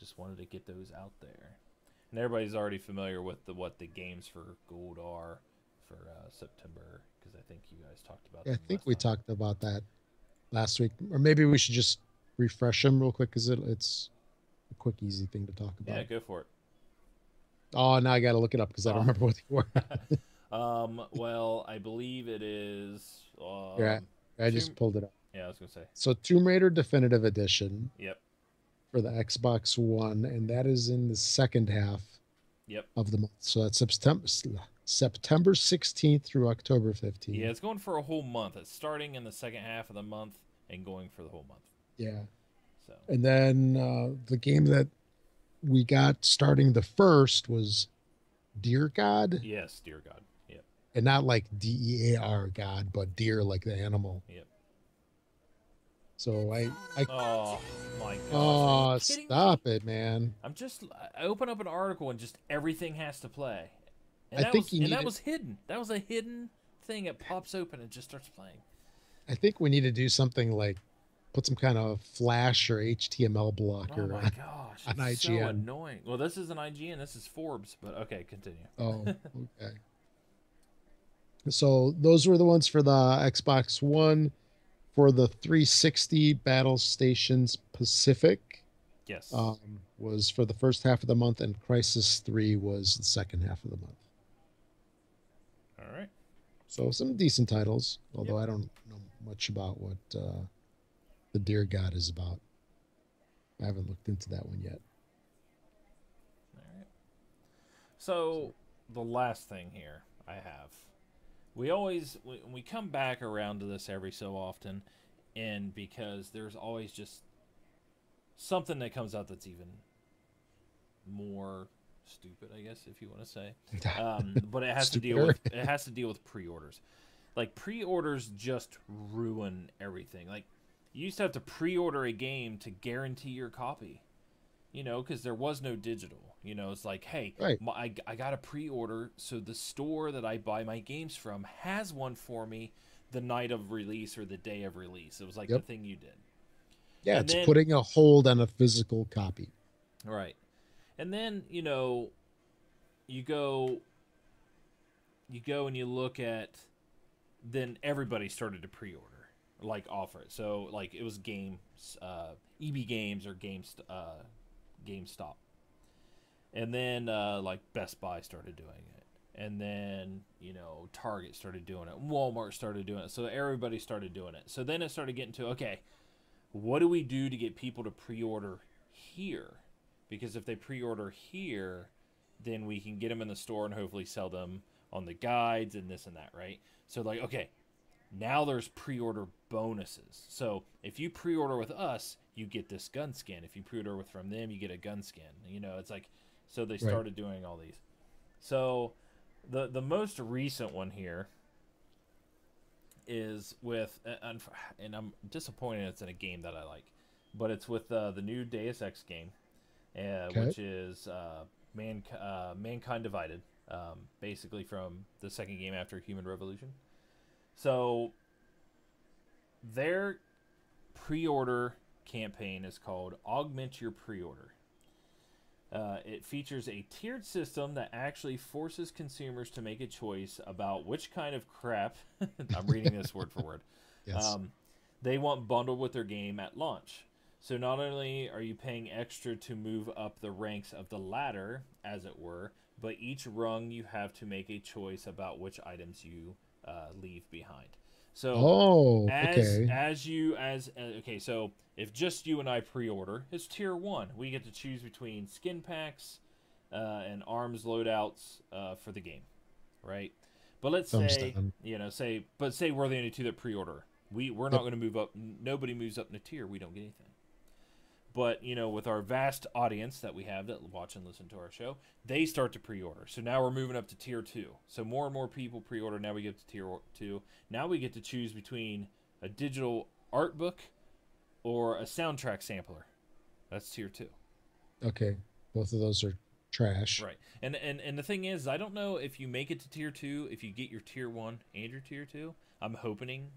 just wanted to get those out there. And everybody's already familiar with what the games for gold are for September, because I think you guys talked about Yeah, I them think last we time. talked about that last week, or maybe we should just refresh them real quick because it's a quick, easy thing to talk Yeah, about. go for it. Oh, now I got to look it up because I don't remember what they were. Well, I believe it is. Yeah, I Tomb- just pulled it up. Yeah, I was gonna say. So Tomb Raider Definitive Edition Yep. for the Xbox One, and that is in the second half Yep. of the month. So that's September 16th through October 15th. Yeah, it's going for a whole month. It's starting in the second half of the month and going for the whole month. Yeah. So. And then the game that we got starting the first was Deer God. Yes, dear God. Yep. And not like DEAR God, but deer like the animal. Yep. So I Oh my gosh! oh, Are you kidding stop me? it, man. I open up an article and just everything has to play, and I that think was you and need that to, was hidden. That was a hidden thing. It pops open and just starts playing. I think we need to do something like put some kind of Flash or HTML Oh blocker my gosh! on It's so IGN. annoying. Well, this is an IGN. This is Forbes, but okay, continue. Oh, okay. So those were the ones for the Xbox One. For the 360, Battle Stations Pacific Yes. was for the first half of the month, and Crisis 3 was the second half of the month. All right. So some decent titles, Yep. although I don't know much about what the Deer God is about. I haven't looked into that one yet. All right. So the last thing here I have, we come back around to this every so often, and because there's always just something that comes out that's even more stupid, I guess, if you want to say. But Stupider. it has to deal with pre-orders. Like pre-orders just ruin everything. Like you used to have to pre-order a game to guarantee your copy. You know, because there was no digital. You know, it's like, hey, Right, I got a pre-order, so the store that I buy my games from has one for me the night of release or the day of release. It was like the yep. thing you did. Yeah, And it's then, putting a hold on a physical copy. right. And then, you know, you go you go and you look at then everybody started to pre-order like offer it. So like it was EB Games or GameStop, and then like Best Buy started doing it, and then you know Target started doing it, Walmart started doing it, so everybody started doing it. So then it started getting to okay, what do we do to get people to pre-order here? Because if they pre-order here, then we can get them in the store and hopefully sell them on the guides and this and that, right? So like, okay, now there's pre-order bonuses. So if you pre-order with us, you get this gun skin. If you pre-order with from them, you get a gun skin. You know, it's like so they Right. started doing all these. So the most recent one here is with and I'm disappointed it's in a game that I like, but it's with the new Deus Ex game, Okay. which is Mankind Divided, basically from the second game after Human Revolution. So their pre-order campaign is called Augment Your Pre-Order. It features a tiered system that actually forces consumers to make a choice about which kind of crap, I'm reading this word for word, Yes. um, they want bundled with their game at launch. So not only are you paying extra to move up the ranks of the ladder, as it were, but each rung you have to make a choice about which items you leave behind. So Oh, okay. okay, so if just you and I pre-order, it's tier one. We get to choose between skin packs and arms loadouts for the game, right? But let's Thumbs say down. say we're the only two that pre-order. We're not Yep. going to move up. Nobody moves up in a tier. We don't get anything. But you know, with our vast audience that we have that watch and listen to our show, they start to pre-order. So now we're moving up to tier two. So more and more people pre-order. Now we get to tier two. Now we get to choose between a digital art book or a soundtrack sampler. That's tier two. Okay. Both of those are trash. Right. And the thing is, I don't know if you make it to tier two, if you get your tier one and your tier two. I'm hoping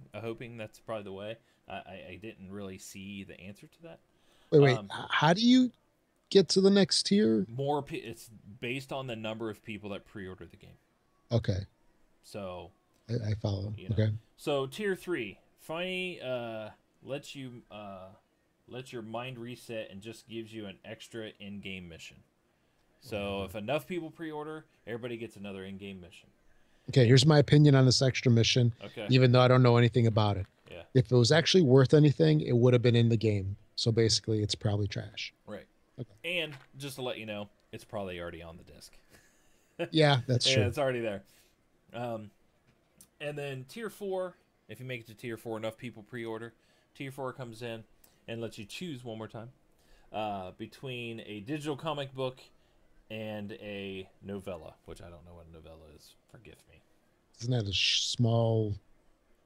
that's probably the way. I didn't really see the answer to that. Wait. Um, How do you get to the next tier? it's based on the number of people that pre-order the game. Okay. So I follow. you know, Okay. so tier three finally lets you lets your mind reset and just gives you an extra in-game mission. So Whatever. if enough people pre-order, everybody gets another in-game mission. Okay. It, Here's my opinion on this extra mission, okay, even though I don't know anything about it. yeah, If it was actually worth anything, it would have been in the game. So basically, it's probably trash. right. Okay. And just to let you know, it's probably already on the disc. Yeah, that's Yeah, true. it's already there. Um, and then tier four, if you make it to tier four, enough people pre-order. Tier four comes in and lets you choose one more time between a digital comic book and a novella, which I don't know what a novella is. Forgive me. Isn't that a small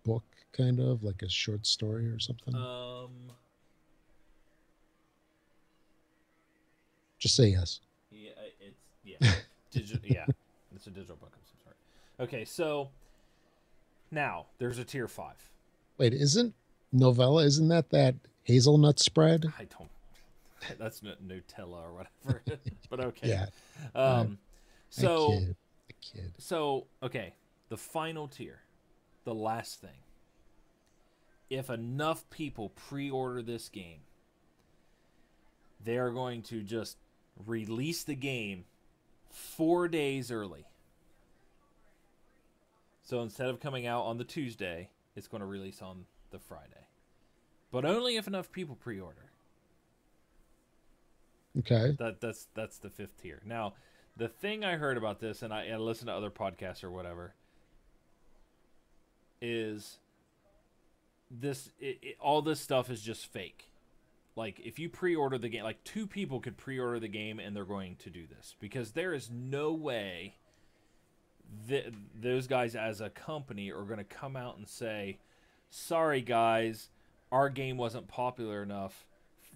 book, kind of like a short story or something? Um, Just say yes. yeah, yeah, it's a digital book of some sort. Okay, so now there's a tier five. Wait, isn't novella? Isn't that hazelnut spread? I don't. That's Nutella or whatever. But okay. Yeah, I, Um, I so kid, I kid. okay, the final tier, the last thing. If enough people pre-order this game, they are going to just release the game 4 days early. So instead of coming out on the Tuesday, it's going to release on the Friday. But only if enough people pre-order. Okay. That's the fifth tier. Now, the thing I heard about this, and I listened to other podcasts or whatever, is all this stuff is just fake. Like, if you pre-order the game, like 2 people could pre-order the game and they're going to do this, because there is no way those guys as a company are going to come out and say, sorry guys, our game wasn't popular enough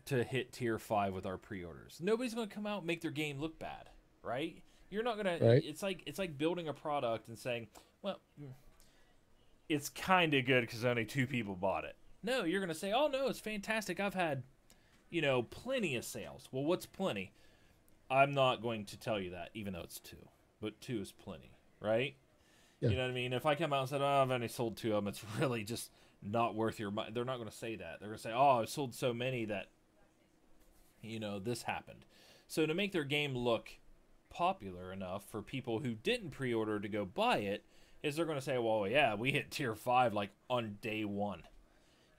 to hit tier 5 with our pre-orders. Nobody's going to come out and make their game look bad, right? You're not going to. Right. It's like building a product and saying, well, it's kind of good because only 2 people bought it. No, you're going to say, oh no, it's fantastic. I've had, plenty of sales. Well, what's plenty? I'm not going to tell you that, even though it's 2, but 2 is plenty, right? Yeah. You know what I mean? If I come out and said, oh, I've only sold 2 of them, it's really just not worth your money. They're not going to say that. They're going to say, oh, I've sold so many that, this happened. So to make their game look popular enough for people who didn't pre-order to go buy it, is they're going to say, well, yeah, we hit tier 5 like on day 1.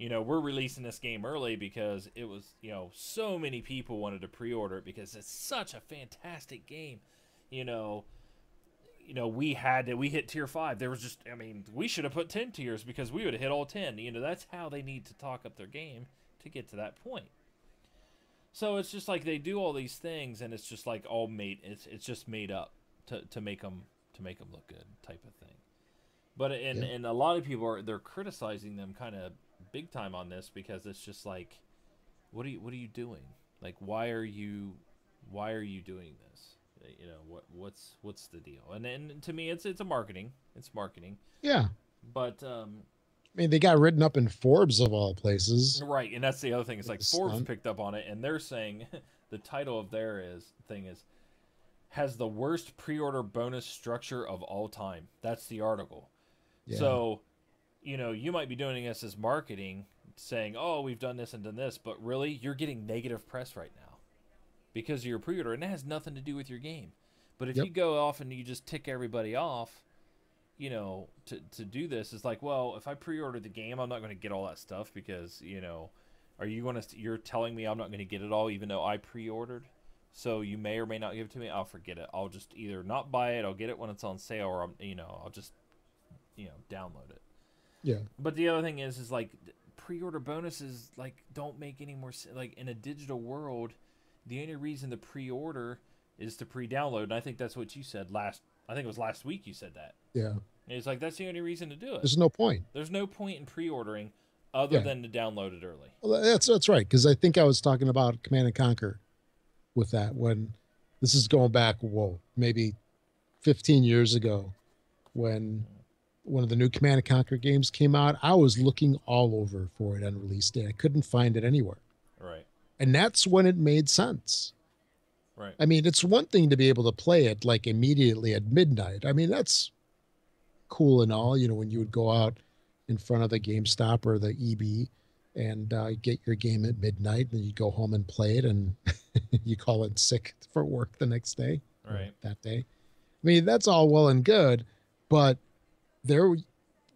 We're releasing this game early because it was, so many people wanted to pre-order it because it's such a fantastic game. We hit tier 5. There was just, we should have put 10 tiers because we would have hit all 10. That's how they need to talk up their game to get to that point. So it's just like they do all these things, and it's just like all made. It's just made up to make them look good, type of thing. But and a lot of people they're criticizing them kind of big time on this because it's just like, what are you doing? Like, why are you doing this? What's the deal? And to me, it's a marketing. It's marketing. Yeah. But they got written up in Forbes of all places. Right, and that's the other thing. It's like Forbes picked up on it, and they're saying the title of their thing is has the worst pre-order bonus structure of all time. That's the article. Yeah. So, you might be doing this as marketing, saying, "Oh, we've done this and done this," but really, you're getting negative press right now because of your pre-order, and it has nothing to do with your game. But if you go off and you just tick everybody off, to do this, it's like, well, if I pre-order the game, I'm not going to get all that stuff because, you're telling me I'm not going to get it all even though I pre-ordered. So you may or may not give it to me. I'll forget it. I'll just either not buy it. I'll get it when it's on sale, or I'll just, download it. Yeah. But the other thing is like pre-order bonuses, like, don't make any more sense. Like, in a digital world, the only reason to pre-order is to pre-download. And I think that's what you said I think it was last week you said that. Yeah. And it's like, that's the only reason to do it. There's no point. There's no point in pre-ordering other than to download it early. Well, that's right, because I think I was talking about Command and Conquer with that when this is going back, maybe 15 years ago when one of the new Command and Conquer games came out. I was looking all over for it on release day. I couldn't find it anywhere. Right. And that's when it made sense. Right. It's one thing to be able to play it like immediately at midnight. That's cool and all, when you would go out in front of the GameStop or the EB and get your game at midnight, and you go home and play it, and you call in sick for work the next day. Right. That day. That's all well and good, but there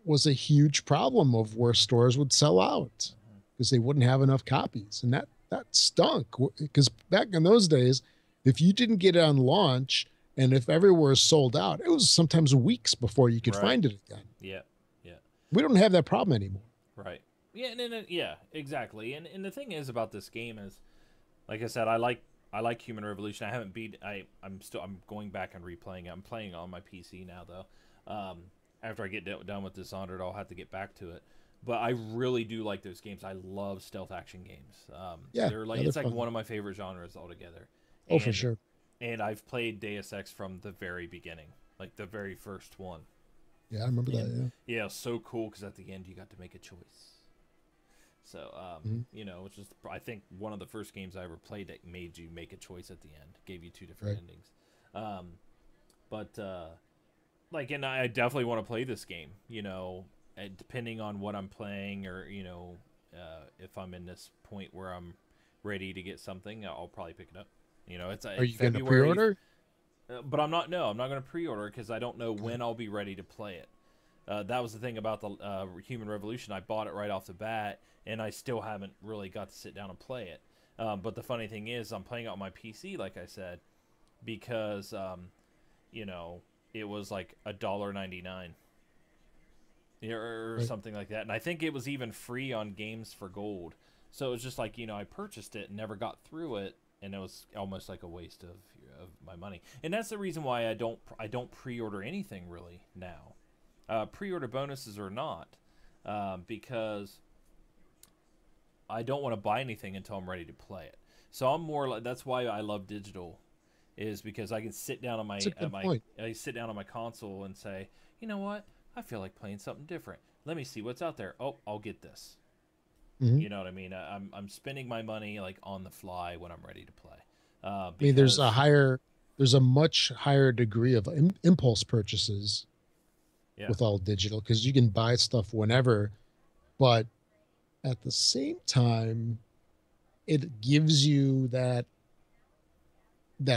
was a huge problem of where stores would sell out because they wouldn't have enough copies. And that stunk, because back in those days, if you didn't get it on launch and if everywhere is sold out, it was sometimes weeks before you could find it again. Yeah. We don't have that problem anymore. Right. Yeah, yeah, exactly. And the thing is about this game is, like I said, I like Human Revolution. I haven't beat. I'm going back and replaying it. I'm playing on my PC now though. After I get done with Dishonored, I'll have to get back to it. But I really do like those games. I love stealth action games. They're like fun. One of my favorite genres altogether. For sure. And I've played Deus Ex from the very beginning, like the very first one. Yeah, I remember that. Yeah, so cool because at the end you got to make a choice. So, which is I think one of the first games I ever played that made you make a choice at the end, gave you 2 different endings. And I definitely want to play this game. Depending on what I'm playing, or if I'm in this point where I'm ready to get something, I'll probably pick it up. Are you going to pre-order? But I'm not. No, I'm not going to pre-order because I don't know when I'll be ready to play it. That was the thing about the Human Revolution. I bought it right off the bat, and I still haven't really got to sit down and play it. But the funny thing is, I'm playing it on my PC, like I said, because you know, it was like $1.99 or Right. something like that, and I think it was even free on Games for Gold. So it was just like, I purchased it and never got through it, and it was almost like a waste of my money. And that's the reason why I don't pre-order anything really now, pre-order bonuses or not, because I don't want to buy anything until I'm ready to play it. So I'm more like, that's why I love digital, is because I can sit down on That's a my good point. I sit down on my console and say, you know what, I feel like playing something different. Let me see what's out there. Oh, I'll get this. Hmm. You know what I mean? I'm spending my money like on the fly when I'm ready to play, I mean, because there's a much higher degree of impulse purchases yeah, with all digital because you can buy stuff whenever, but at the same time, it gives you that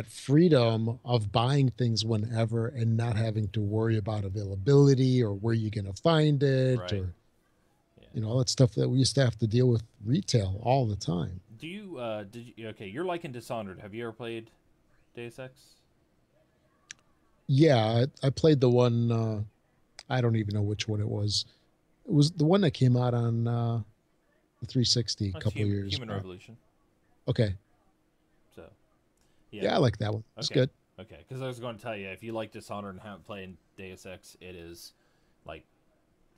freedom of buying things whenever and not having to worry about availability or where you're going to find it right, or yeah. all that stuff that we used to have to deal with retail all the time. Do you did you okay? You're liking Dishonored. Have you ever played Deus Ex? Yeah, I played the one. I don't even know which one it was. It was the one that came out on the 360 a That's couple of years Human back. Revolution. Okay, So yeah, yeah, I like that one. It's okay, good. okay. Because I was going to tell you, if you like Dishonored and haven't played Deus Ex, it is like,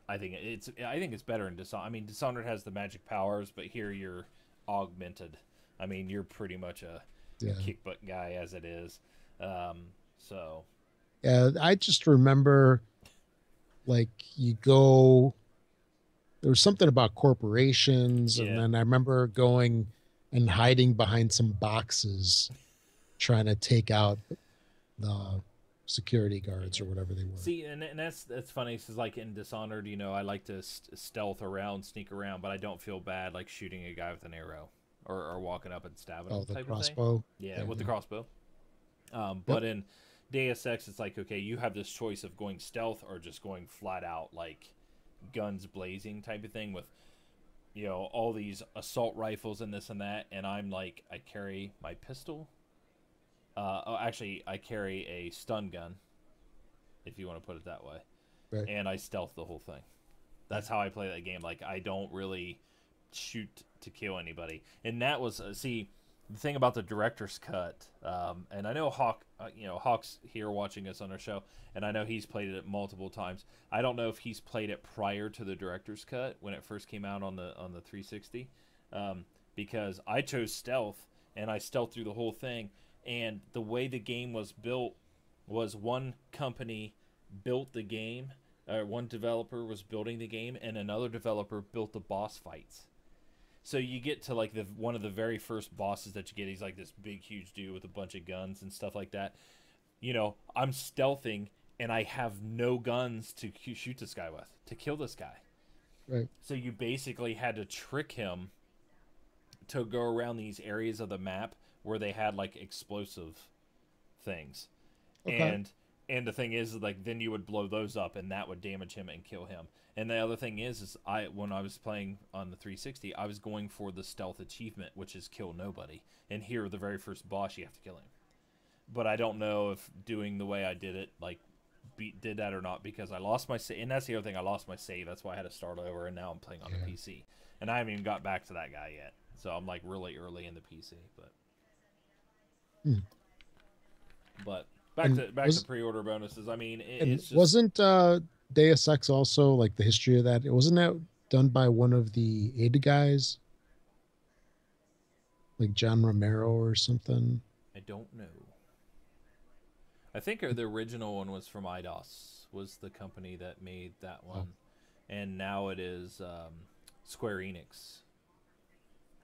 I think it's better in Dishonored. I mean, Dishonored has the magic powers, but here you're augmented. I mean, you're pretty much a Yeah, kick butt guy as it is. So yeah. I just remember like you go. There was something about corporations, and yeah. then I remember going and hiding behind some boxes trying to take out the security guards Yeah. or whatever they were. See, and that's funny. Because like in Dishonored, I like to stealth around, sneak around, but I don't feel bad like shooting a guy with an arrow, or walking up and stabbing Oh, him the type of thing. crossbow. Yeah, Yeah, with the yeah. crossbow. Yep. But in Deus Ex, it's like, okay, you have this choice of going stealth or just going flat out like guns blazing type of thing with all these assault rifles and this and that, and I'm like, I carry my pistol. Actually, I carry a stun gun, if you want to put it that way, Right. and I stealth the whole thing. That's how I play that game. Like, I don't really shoot to kill anybody, and that was see the thing about the director's cut. And I know Hawk's here watching us on our show, and I know he's played it multiple times. I don't know if he's played it prior to the director's cut when it first came out on the 360, because I chose stealth and I stealthed through the whole thing. And the way the game was built was one company built the game, one developer was building the game, and another developer built the boss fights. So you get to like the one of the very first bosses that you get. He's like this big, huge dude with a bunch of guns and stuff like that. I'm stealthing and I have no guns to shoot this guy with to kill this guy. Right. So you basically had to trick him to go around these areas of the map where they had like explosive things, Okay. and the thing is, like, then you would blow those up and that would damage him and kill him. And the other thing is I when I was playing on the 360, I was going for the stealth achievement, which is kill nobody. And here, the very first boss, you have to kill him. But I don't know if doing the way I did it, like, did that or not, because I lost my save. And that's the other thing, I lost my save. That's why I had to start over, and now I'm playing on the Yeah. PC. And I haven't even got back to that guy yet. So I'm like really early in the PC, Hmm. but And back to pre-order bonuses. I mean, it's just wasn't Deus Ex also like the history of that? It wasn't that done by one of the Ada guys, like John Romero or something? I don't know. I think the original one was from IDOS, was the company that made that Oh, one, and now it is Square Enix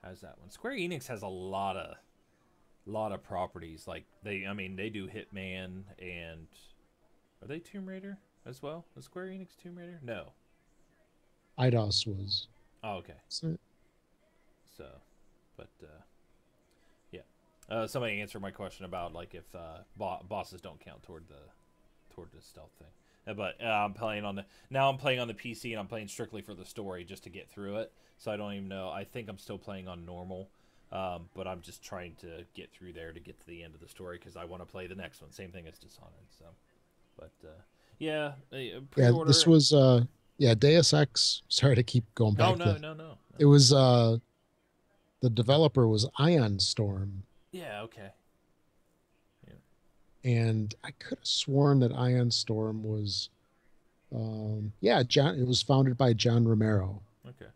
has that one. Square Enix has a lot of properties. Like I mean, they do Hitman, and are they Tomb Raider as well? Is Square Enix Tomb Raider? No. IDOS was. Oh, okay. So, So, but yeah. Somebody answered my question about like if bosses don't count toward the stealth thing. But I'm playing on the now. I'm playing on the PC, and I'm playing strictly for the story just to get through it. So I don't even know. I think I'm still playing on normal, but I'm just trying to get through there to get to the end of the story because I want to play the next one. Same thing as Dishonored. So, but yeah, Yeah, this pre-order. was yeah, Deus Ex. Sorry to keep going Oh back no, to no, no, no. it was the developer was Ion Storm, Yeah, okay. Yeah, and I could have sworn that Ion Storm was yeah, John, it was founded by John Romero. okay.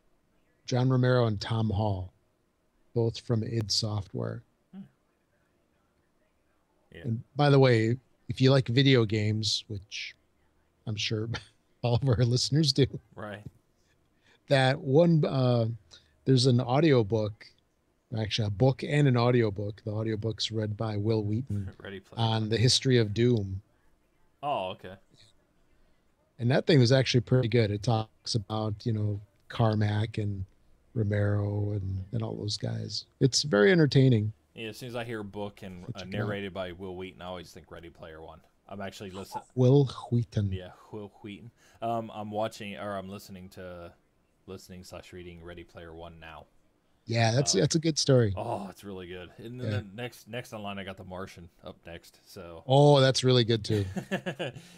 John Romero and Tom Hall, both from id Software. Hmm. Yeah, And by the way, if you like video games, which I'm sure all of our listeners do, right. that one there's an audiobook, actually a book and an audiobook. The audiobook's read by Will Wheaton Ready Player on One. the history of Doom. Oh, okay. And that thing was actually pretty good. It talks about, Carmack and Romero and all those guys. It's very entertaining. Yeah, as soon as I hear a book and Check it out. narrated by Will Wheaton, I always think Ready Player One. I'm actually listening. Will Wheaton. Yeah, Will Wheaton. I'm listening slash reading Ready Player One now. Yeah, that's Um, that's a good story. oh, it's really good. And then Yeah. the next on line, I got The Martian up next. So, Oh, that's really good too.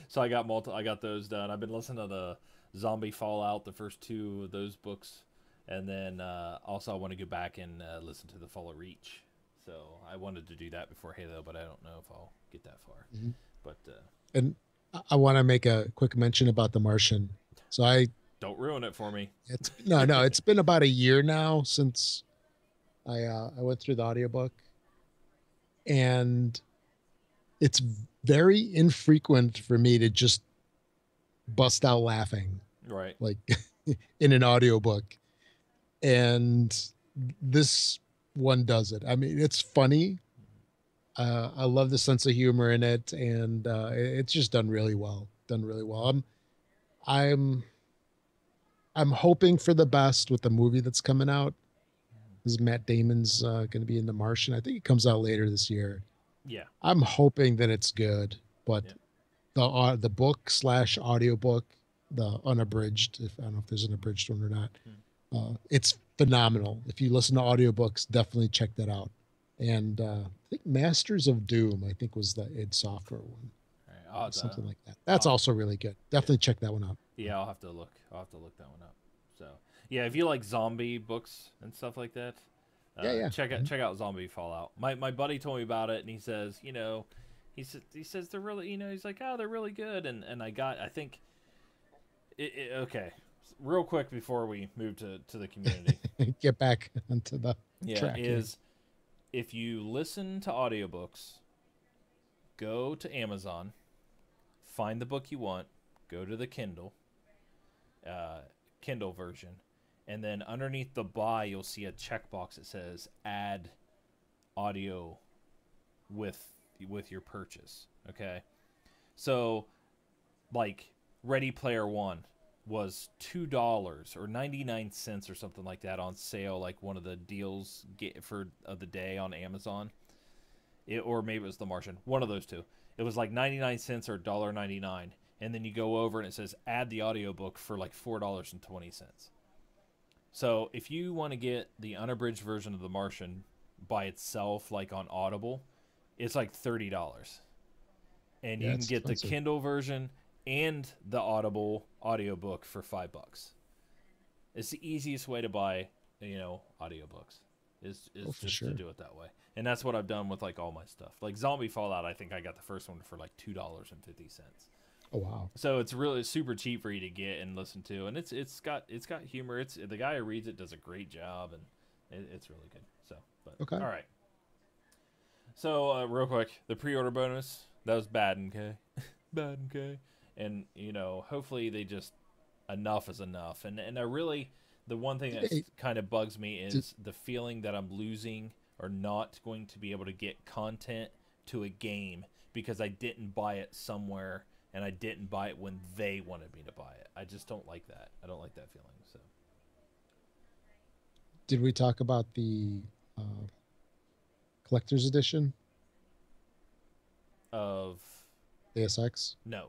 so I got those done. I've been listening to the Zombie Fallout, the first two of those books, and then also I want to go back and listen to the Fall of Reach. So I wanted to do that before Halo, but I don't know if I'll get that far. Mhm. But And I want to make a quick mention about The Martian. So don't ruin it for me. it's no, it's been about a year now since I went through the audiobook, and it's very infrequent for me to just bust out laughing Right. like in an audiobook. And this one does it. I mean, it's funny. I love the sense of humor in it, and it's just done really well. Done really well. I'm I'm hoping for the best with the movie that's coming out. This is Matt Damon's going to be in The Martian. I think it comes out later this year. Yeah. I'm hoping that it's good, but Yeah. the book slash audiobook, the unabridged, if I don't know if there's an abridged one or not, Hmm. it's phenomenal. If you listen to audiobooks, definitely check that out. And I think Masters of Doom, I think was the id Software one, All right. something like that. That's I'll, also really good. yeah. Definitely check that one out. Yeah, I'll have to look. I'll have to look that one up. So yeah, if you like zombie books and stuff like that, Yeah, yeah. check out Zombie Fallout. My buddy told me about it, and he says, he says they're really, he's like, oh, they're really good, and I think, okay, real quick before we move to the community, Get back onto the yeah, track here. is if you listen to audiobooks, go to Amazon, find the book you want, go to the uh, Kindle version, and then underneath the buy, you'll see a checkbox that says add audio with your purchase. Okay, so like Ready Player One was $2 or 99 cents or something like that on sale, like one of the deals for of the day on Amazon. Or maybe it was The Martian, one of those two. It was like 99 cents or $1.99, and then you go over and it says add the audiobook for like $4.20. So if you want to get the unabridged version of The Martian by itself, like on Audible, it's like $30, and Yeah, you can it's get the expensive. Kindle version and the Audible audiobook for $5. It's the easiest way to buy, audiobooks. Is Oh, for just to sure. do it that way, and that's what I've done with like all my stuff. Like Zombie Fallout, I think I got the first one for like $2.50. Oh, wow. So it's really super cheap for you to get and listen to, and it's got humor. It's the guy who reads it does a great job, and it's really good. So, but Okay. all right. So real quick, the pre-order bonus that was bad, okay, bad, okay, and hopefully they just enough is enough, and I really the one thing that Hey, kind of bugs me did, is the feeling that I'm losing or not going to be able to get content to a game because I didn't buy it somewhere and I didn't buy it when they wanted me to buy it. I just don't like that. I don't like that feeling. So did we talk about the uh, collector's edition of ASX? no,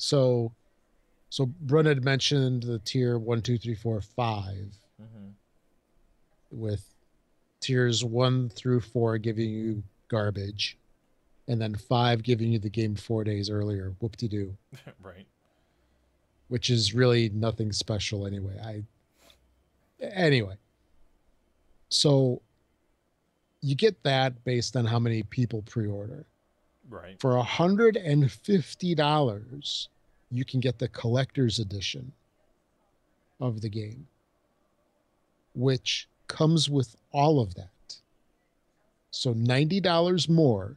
So Brun had mentioned the tier 1, 2, 3, 4, 5, Mm-hmm. with tiers 1 through 4 giving you garbage, and then 5 giving you the game 4 days earlier. Whoop de doo. Right. Which is really nothing special anyway. Anyway, so you get that based on how many people pre-order. Right. For $150, you can get the collector's edition of the game, which comes with all of that. So $90 more,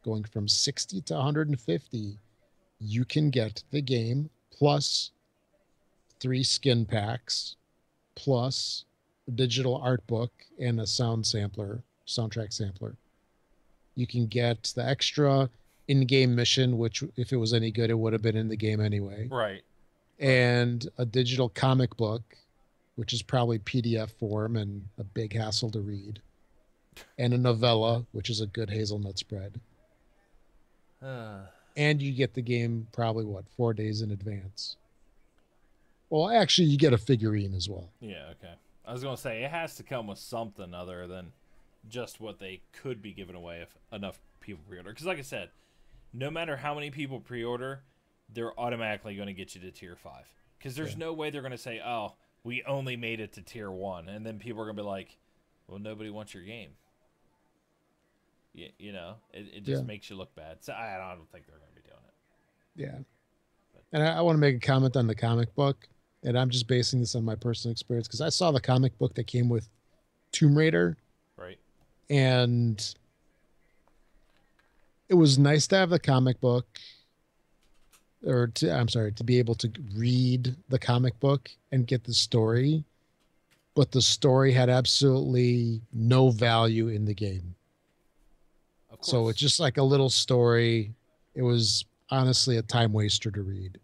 going from 60 to 150, you can get the game plus 3 skin packs, plus a digital art book and a soundtrack sampler. You can get the extra in-game mission, which if it was any good, it would have been in the game anyway, Right. Right. and a digital comic book, which is probably PDF form and a big hassle to read, and a novella, which is a good hazelnut spread. And you get the game probably 4 days in advance. Well, actually, you get a figurine as well. Yeah. Okay. I was gonna say it has to come with something other than just what they could be giving away if enough people pre-order. Because, like I said, no matter how many people pre-order, they're automatically going to get you to tier 5. Because there's Yeah. no way they're going to say, "Oh, we only made it to tier 1," and then people are going to be like, "Well, nobody wants your game." It just Yeah. makes you look bad. So I don't think they're going to be doing it. Yeah. But And I want to make a comment on the comic book, and I'm just basing this on my personal experience because I saw the comic book that came with Tomb Raider, right. and it was nice to have the comic book, I'm sorry, to be able to read the comic book and get the story, but the story had absolutely no value in the game. Of So it's course. just like a little story. It was honestly a time waster to read.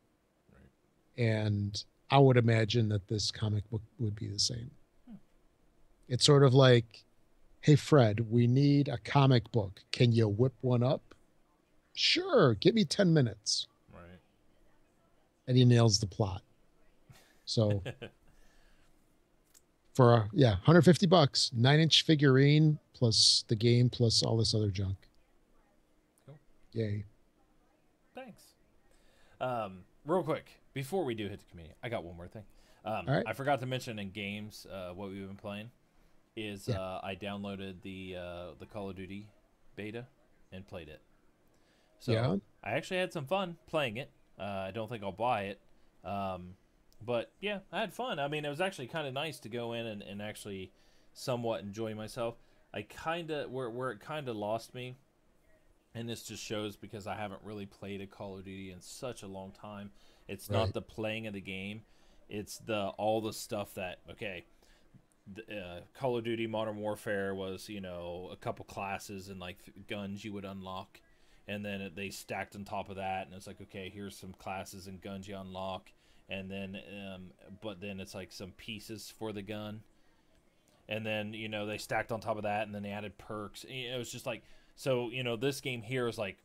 Right. And I would imagine that this comic book would be the same. It's sort of like, hey, Fred, we need a comic book. Can you whip one up? Sure, give me 10 minutes. Right. And he nails the plot. So for, yeah, $150, 9-inch figurine plus the game plus all this other junk. Cool. Yay. Thanks. Real quick, before we do hit the community, I got one more thing. All right. I forgot to mention in games what we've been playing is Yeah. I downloaded the Call of Duty beta and played it. So Yeah. I actually had some fun playing it. I don't think I'll buy it, but yeah, I had fun. I mean, it was actually kind of nice to go in and actually somewhat enjoy myself. I kind of where it kind of lost me, and this just shows because I haven't really played a Call of Duty in such a long time. It's not Right. the playing of the game; it's the all the stuff that okay. Call of Duty Modern Warfare was a couple classes and like guns you would unlock, and then they stacked on top of that, and it's like okay, here's some classes and guns you unlock, and then but then it's like some pieces for the gun, and then they stacked on top of that, and then they added perks. It was just like so this game here is like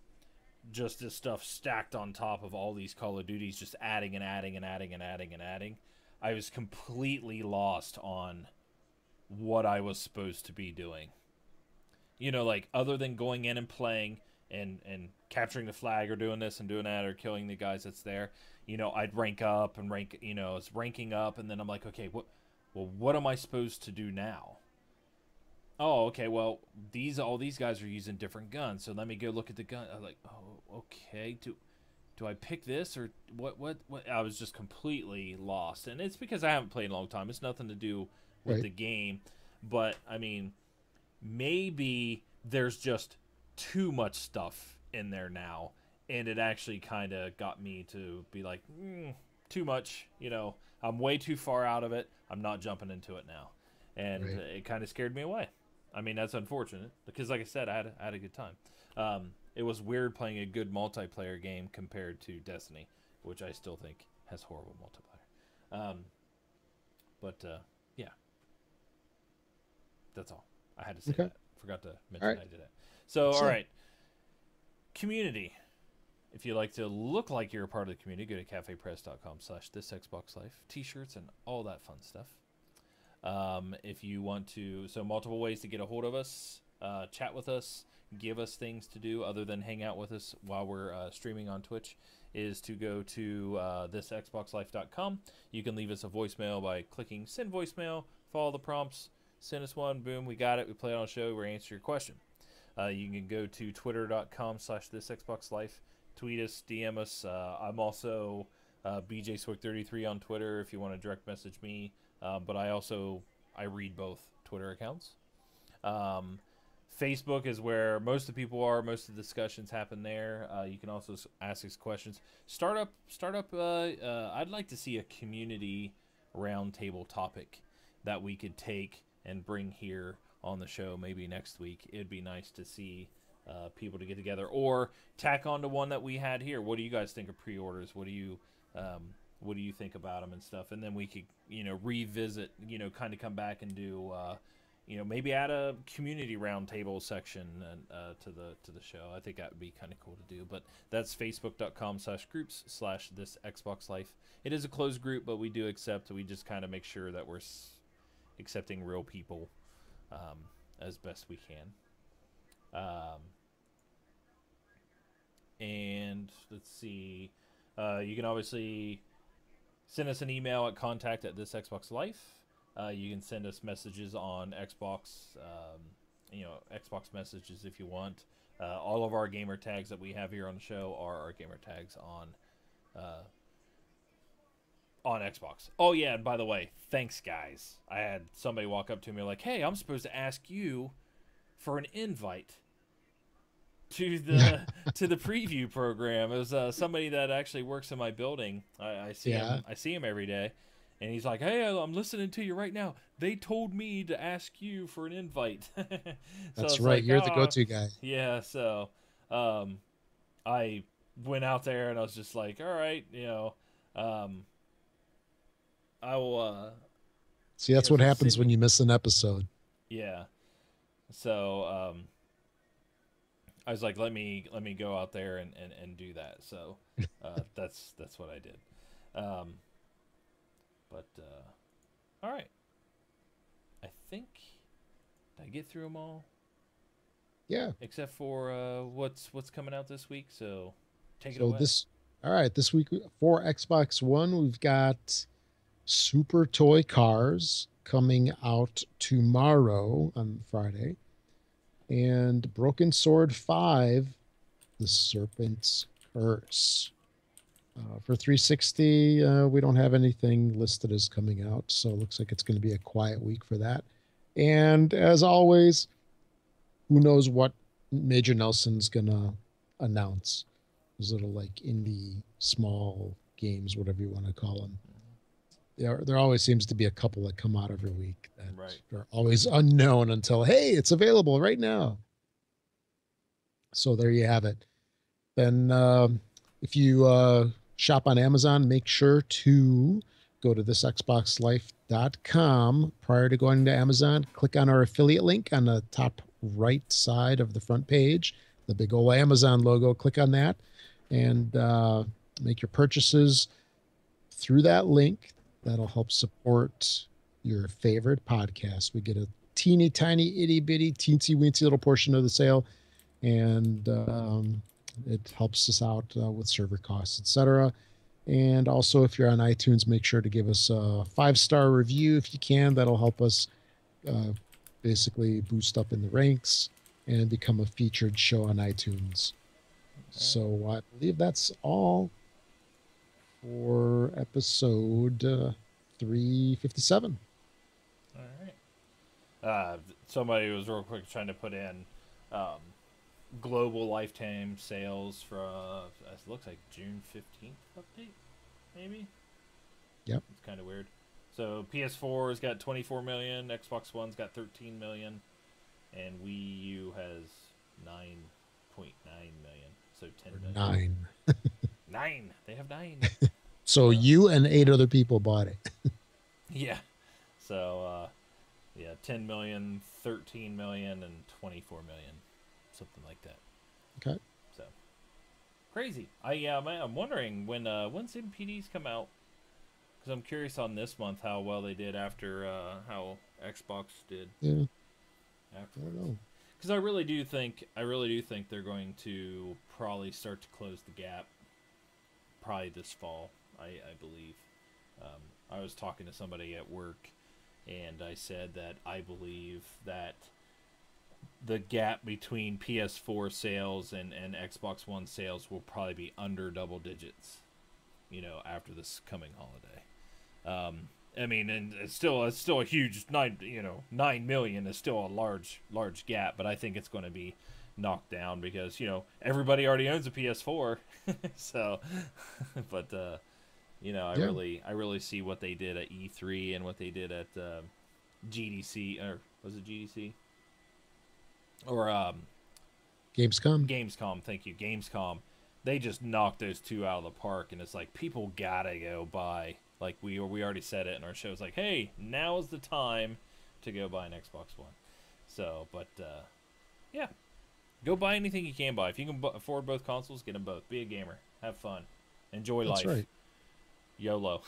just this stuff stacked on top of all these Call of Duties, just adding and adding and adding and adding and adding. I was completely lost on what I was supposed to be doing. Like other than going in and playing and capturing the flag or doing this and doing that or killing the guys that's there, I'd rank up and rank, it's ranking up, and then I'm like, okay, what am I supposed to do now? Oh, okay, well, all these guys are using different guns, so let me go look at the gun. I'm like, oh, okay, do I pick this or what? I was just completely lost, and it's because I haven't played in a long time. It's nothing to do with Right. the game, but I mean, maybe there's just too much stuff in there now, and it actually kind of got me to be like, too much. I'm way too far out of it. I'm not jumping into it now, and Right. it kind of scared me away. I mean, that's unfortunate because, like I said, I had a good time. It was weird playing a good multiplayer game compared to Destiny, which I still think has horrible multiplayer. But yeah, that's all. I had to say Okay. that. Forgot to All mention right. I did it. So, all So, right. Community. if you like to look like you're a part of the community, go to cafepress.com/thisxboxlife. T-shirts and all that fun stuff. If you want to, so multiple ways to get a hold of us, chat with us, give us things to do other than hang out with us while we're streaming on Twitch, is to go to thisxboxlife.com. You can leave us a voicemail by clicking send voicemail, follow the prompts, send us one, boom, we got it, we play it on the show, we answer your question. You can go to twitter.com/thisxboxlife, tweet us, DM us. I'm also BJSwick33 on Twitter if you want to direct message me, but I read both Twitter accounts. Facebook is where most of the people are. Most of the discussions happen there. You can also ask us questions. Start up. I'd like to see a community roundtable topic that we could take and bring here on the show maybe next week. It'd be nice to see people to get together or tack on to one that we had here. What do you guys think of pre-orders? What do you think about them and stuff? And then we could, revisit, kind of come back and do, maybe add a community roundtable section to the show. I think that would be kind of cool to do. But that's facebook.com/groups/thisxboxlife. It is a closed group, but we do accept. We just kind of make sure that we're accepting real people as best we can. And let's see. You can obviously send us an email at contact@thisxboxlife. You can send us messages on Xbox, Xbox messages if you want. All of our gamer tags that we have here on the show are our gamer tags on Xbox. Oh yeah, and by the way, thanks guys. I had somebody walk up to me like, "Hey, I'm supposed to ask you for an invite to the to the preview program." It was somebody that actually works in my building. I see him. I see him every day, and he's like, "Hey, I'm listening to you right now. They told me to ask you for an invite." That's right. Like, you're the go-to guy. Yeah. So, I went out there and I was just like, "All right, I will." See, that's what happens when you miss an episode. Yeah. So, I was like, let me go out there and do that. So that's what I did. All right. I think, did I get through them all? Yeah. Except for what's coming out this week. So take it away. This week for Xbox One, we've got Super Toy Cars coming out tomorrow on Friday. And Broken Sword 5, The Serpent's Curse. For 360, we don't have anything listed as coming out, so it looks like it's going to be a quiet week for that. And as always, who knows what Major Nelson's going to announce. Those little like indie small games, whatever you want to call them. There always seems to be a couple that come out every week that are always unknown until, hey, it's available right now. So there you have it. Then if you shop on Amazon, make sure to go to thisxboxlife.com. Prior to going to Amazon, click on our affiliate link on the top right side of the front page, the big old Amazon logo. Click on that and make your purchases through that link. That'll help support your favorite podcast. We get a teeny tiny itty bitty teensy weensy little portion of the sale, and it helps us out with server costs, etc. And also, if you're on iTunes, make sure to give us a 5-star review if you can. That'll help us basically boost up in the ranks and become a featured show on iTunes. Okay. So I believe that's all for episode 357. All right. Somebody was real quick trying to put in global lifetime sales for it looks like June 15th update, maybe. Yep. It's kind of weird. So PS4's got 24 million, Xbox One's got 13 million, and Wii U has 9.9 million. So 10 million. 9. 9. They have 9. So you and 8 other people bought it. Yeah. So 10 million, 13 million, and 24 million. Something like that. Okay. So Crazy. I'm wondering when's MPDs come out, because I'm curious on this month how well they did after how Xbox did Yeah, I don't afterwards. know. Because I really do think they're going to probably start to close the gap probably this fall. I believe. I was talking to somebody at work, and I said that I believe that the gap between PS4 sales and Xbox One sales will probably be under double digits, after this coming holiday. I mean, and it's still a huge 9 million is still a large gap, but I think it's going to be knocked down because everybody already owns a PS4, so, but Yeah, I really see what they did at E3 and what they did at GDC, or was it GDC or Gamescom. Gamescom? Thank you, Gamescom. They just knocked those two out of the park, and it's like people gotta go buy. Like we already said it in our show. It's like, hey, now is the time to go buy an Xbox One. So, but yeah, go buy anything you can buy. If you can afford both consoles, get them both. Be a gamer, have fun, enjoy That's life. right. YOLO.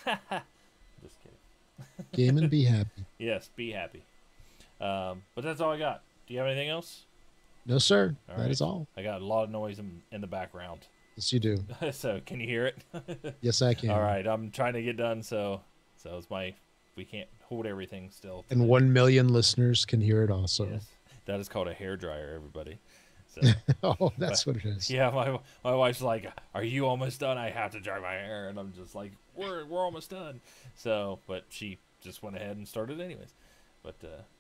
Just kidding. Game and be happy. Yes, be happy. But that's all I got. Do you have anything else? No, sir. All That right. is all. I got a lot of noise in the background. Yes, you do. So can you hear it? Yes, I can. All right, I'm trying to get done. So it's we can't hold everything still. And today. 1 million listeners can hear it also. Yes, that is called a hair dryer, everybody. So Oh, that's what it is. yeah, my wife's like, "Are you almost done? I have to dry my hair," and I'm just like, "We're almost done." So, but she just went ahead and started anyways. But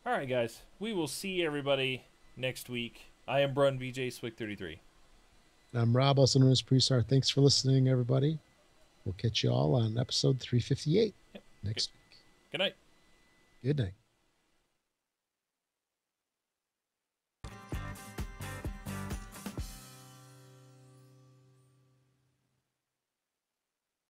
all right, guys, we will see everybody next week. I am Brun VJ Swick 33. I'm Rob, also known as Presar. Thanks for listening, everybody. We'll catch you all on episode 358 Yep. next week. Good night. Good night.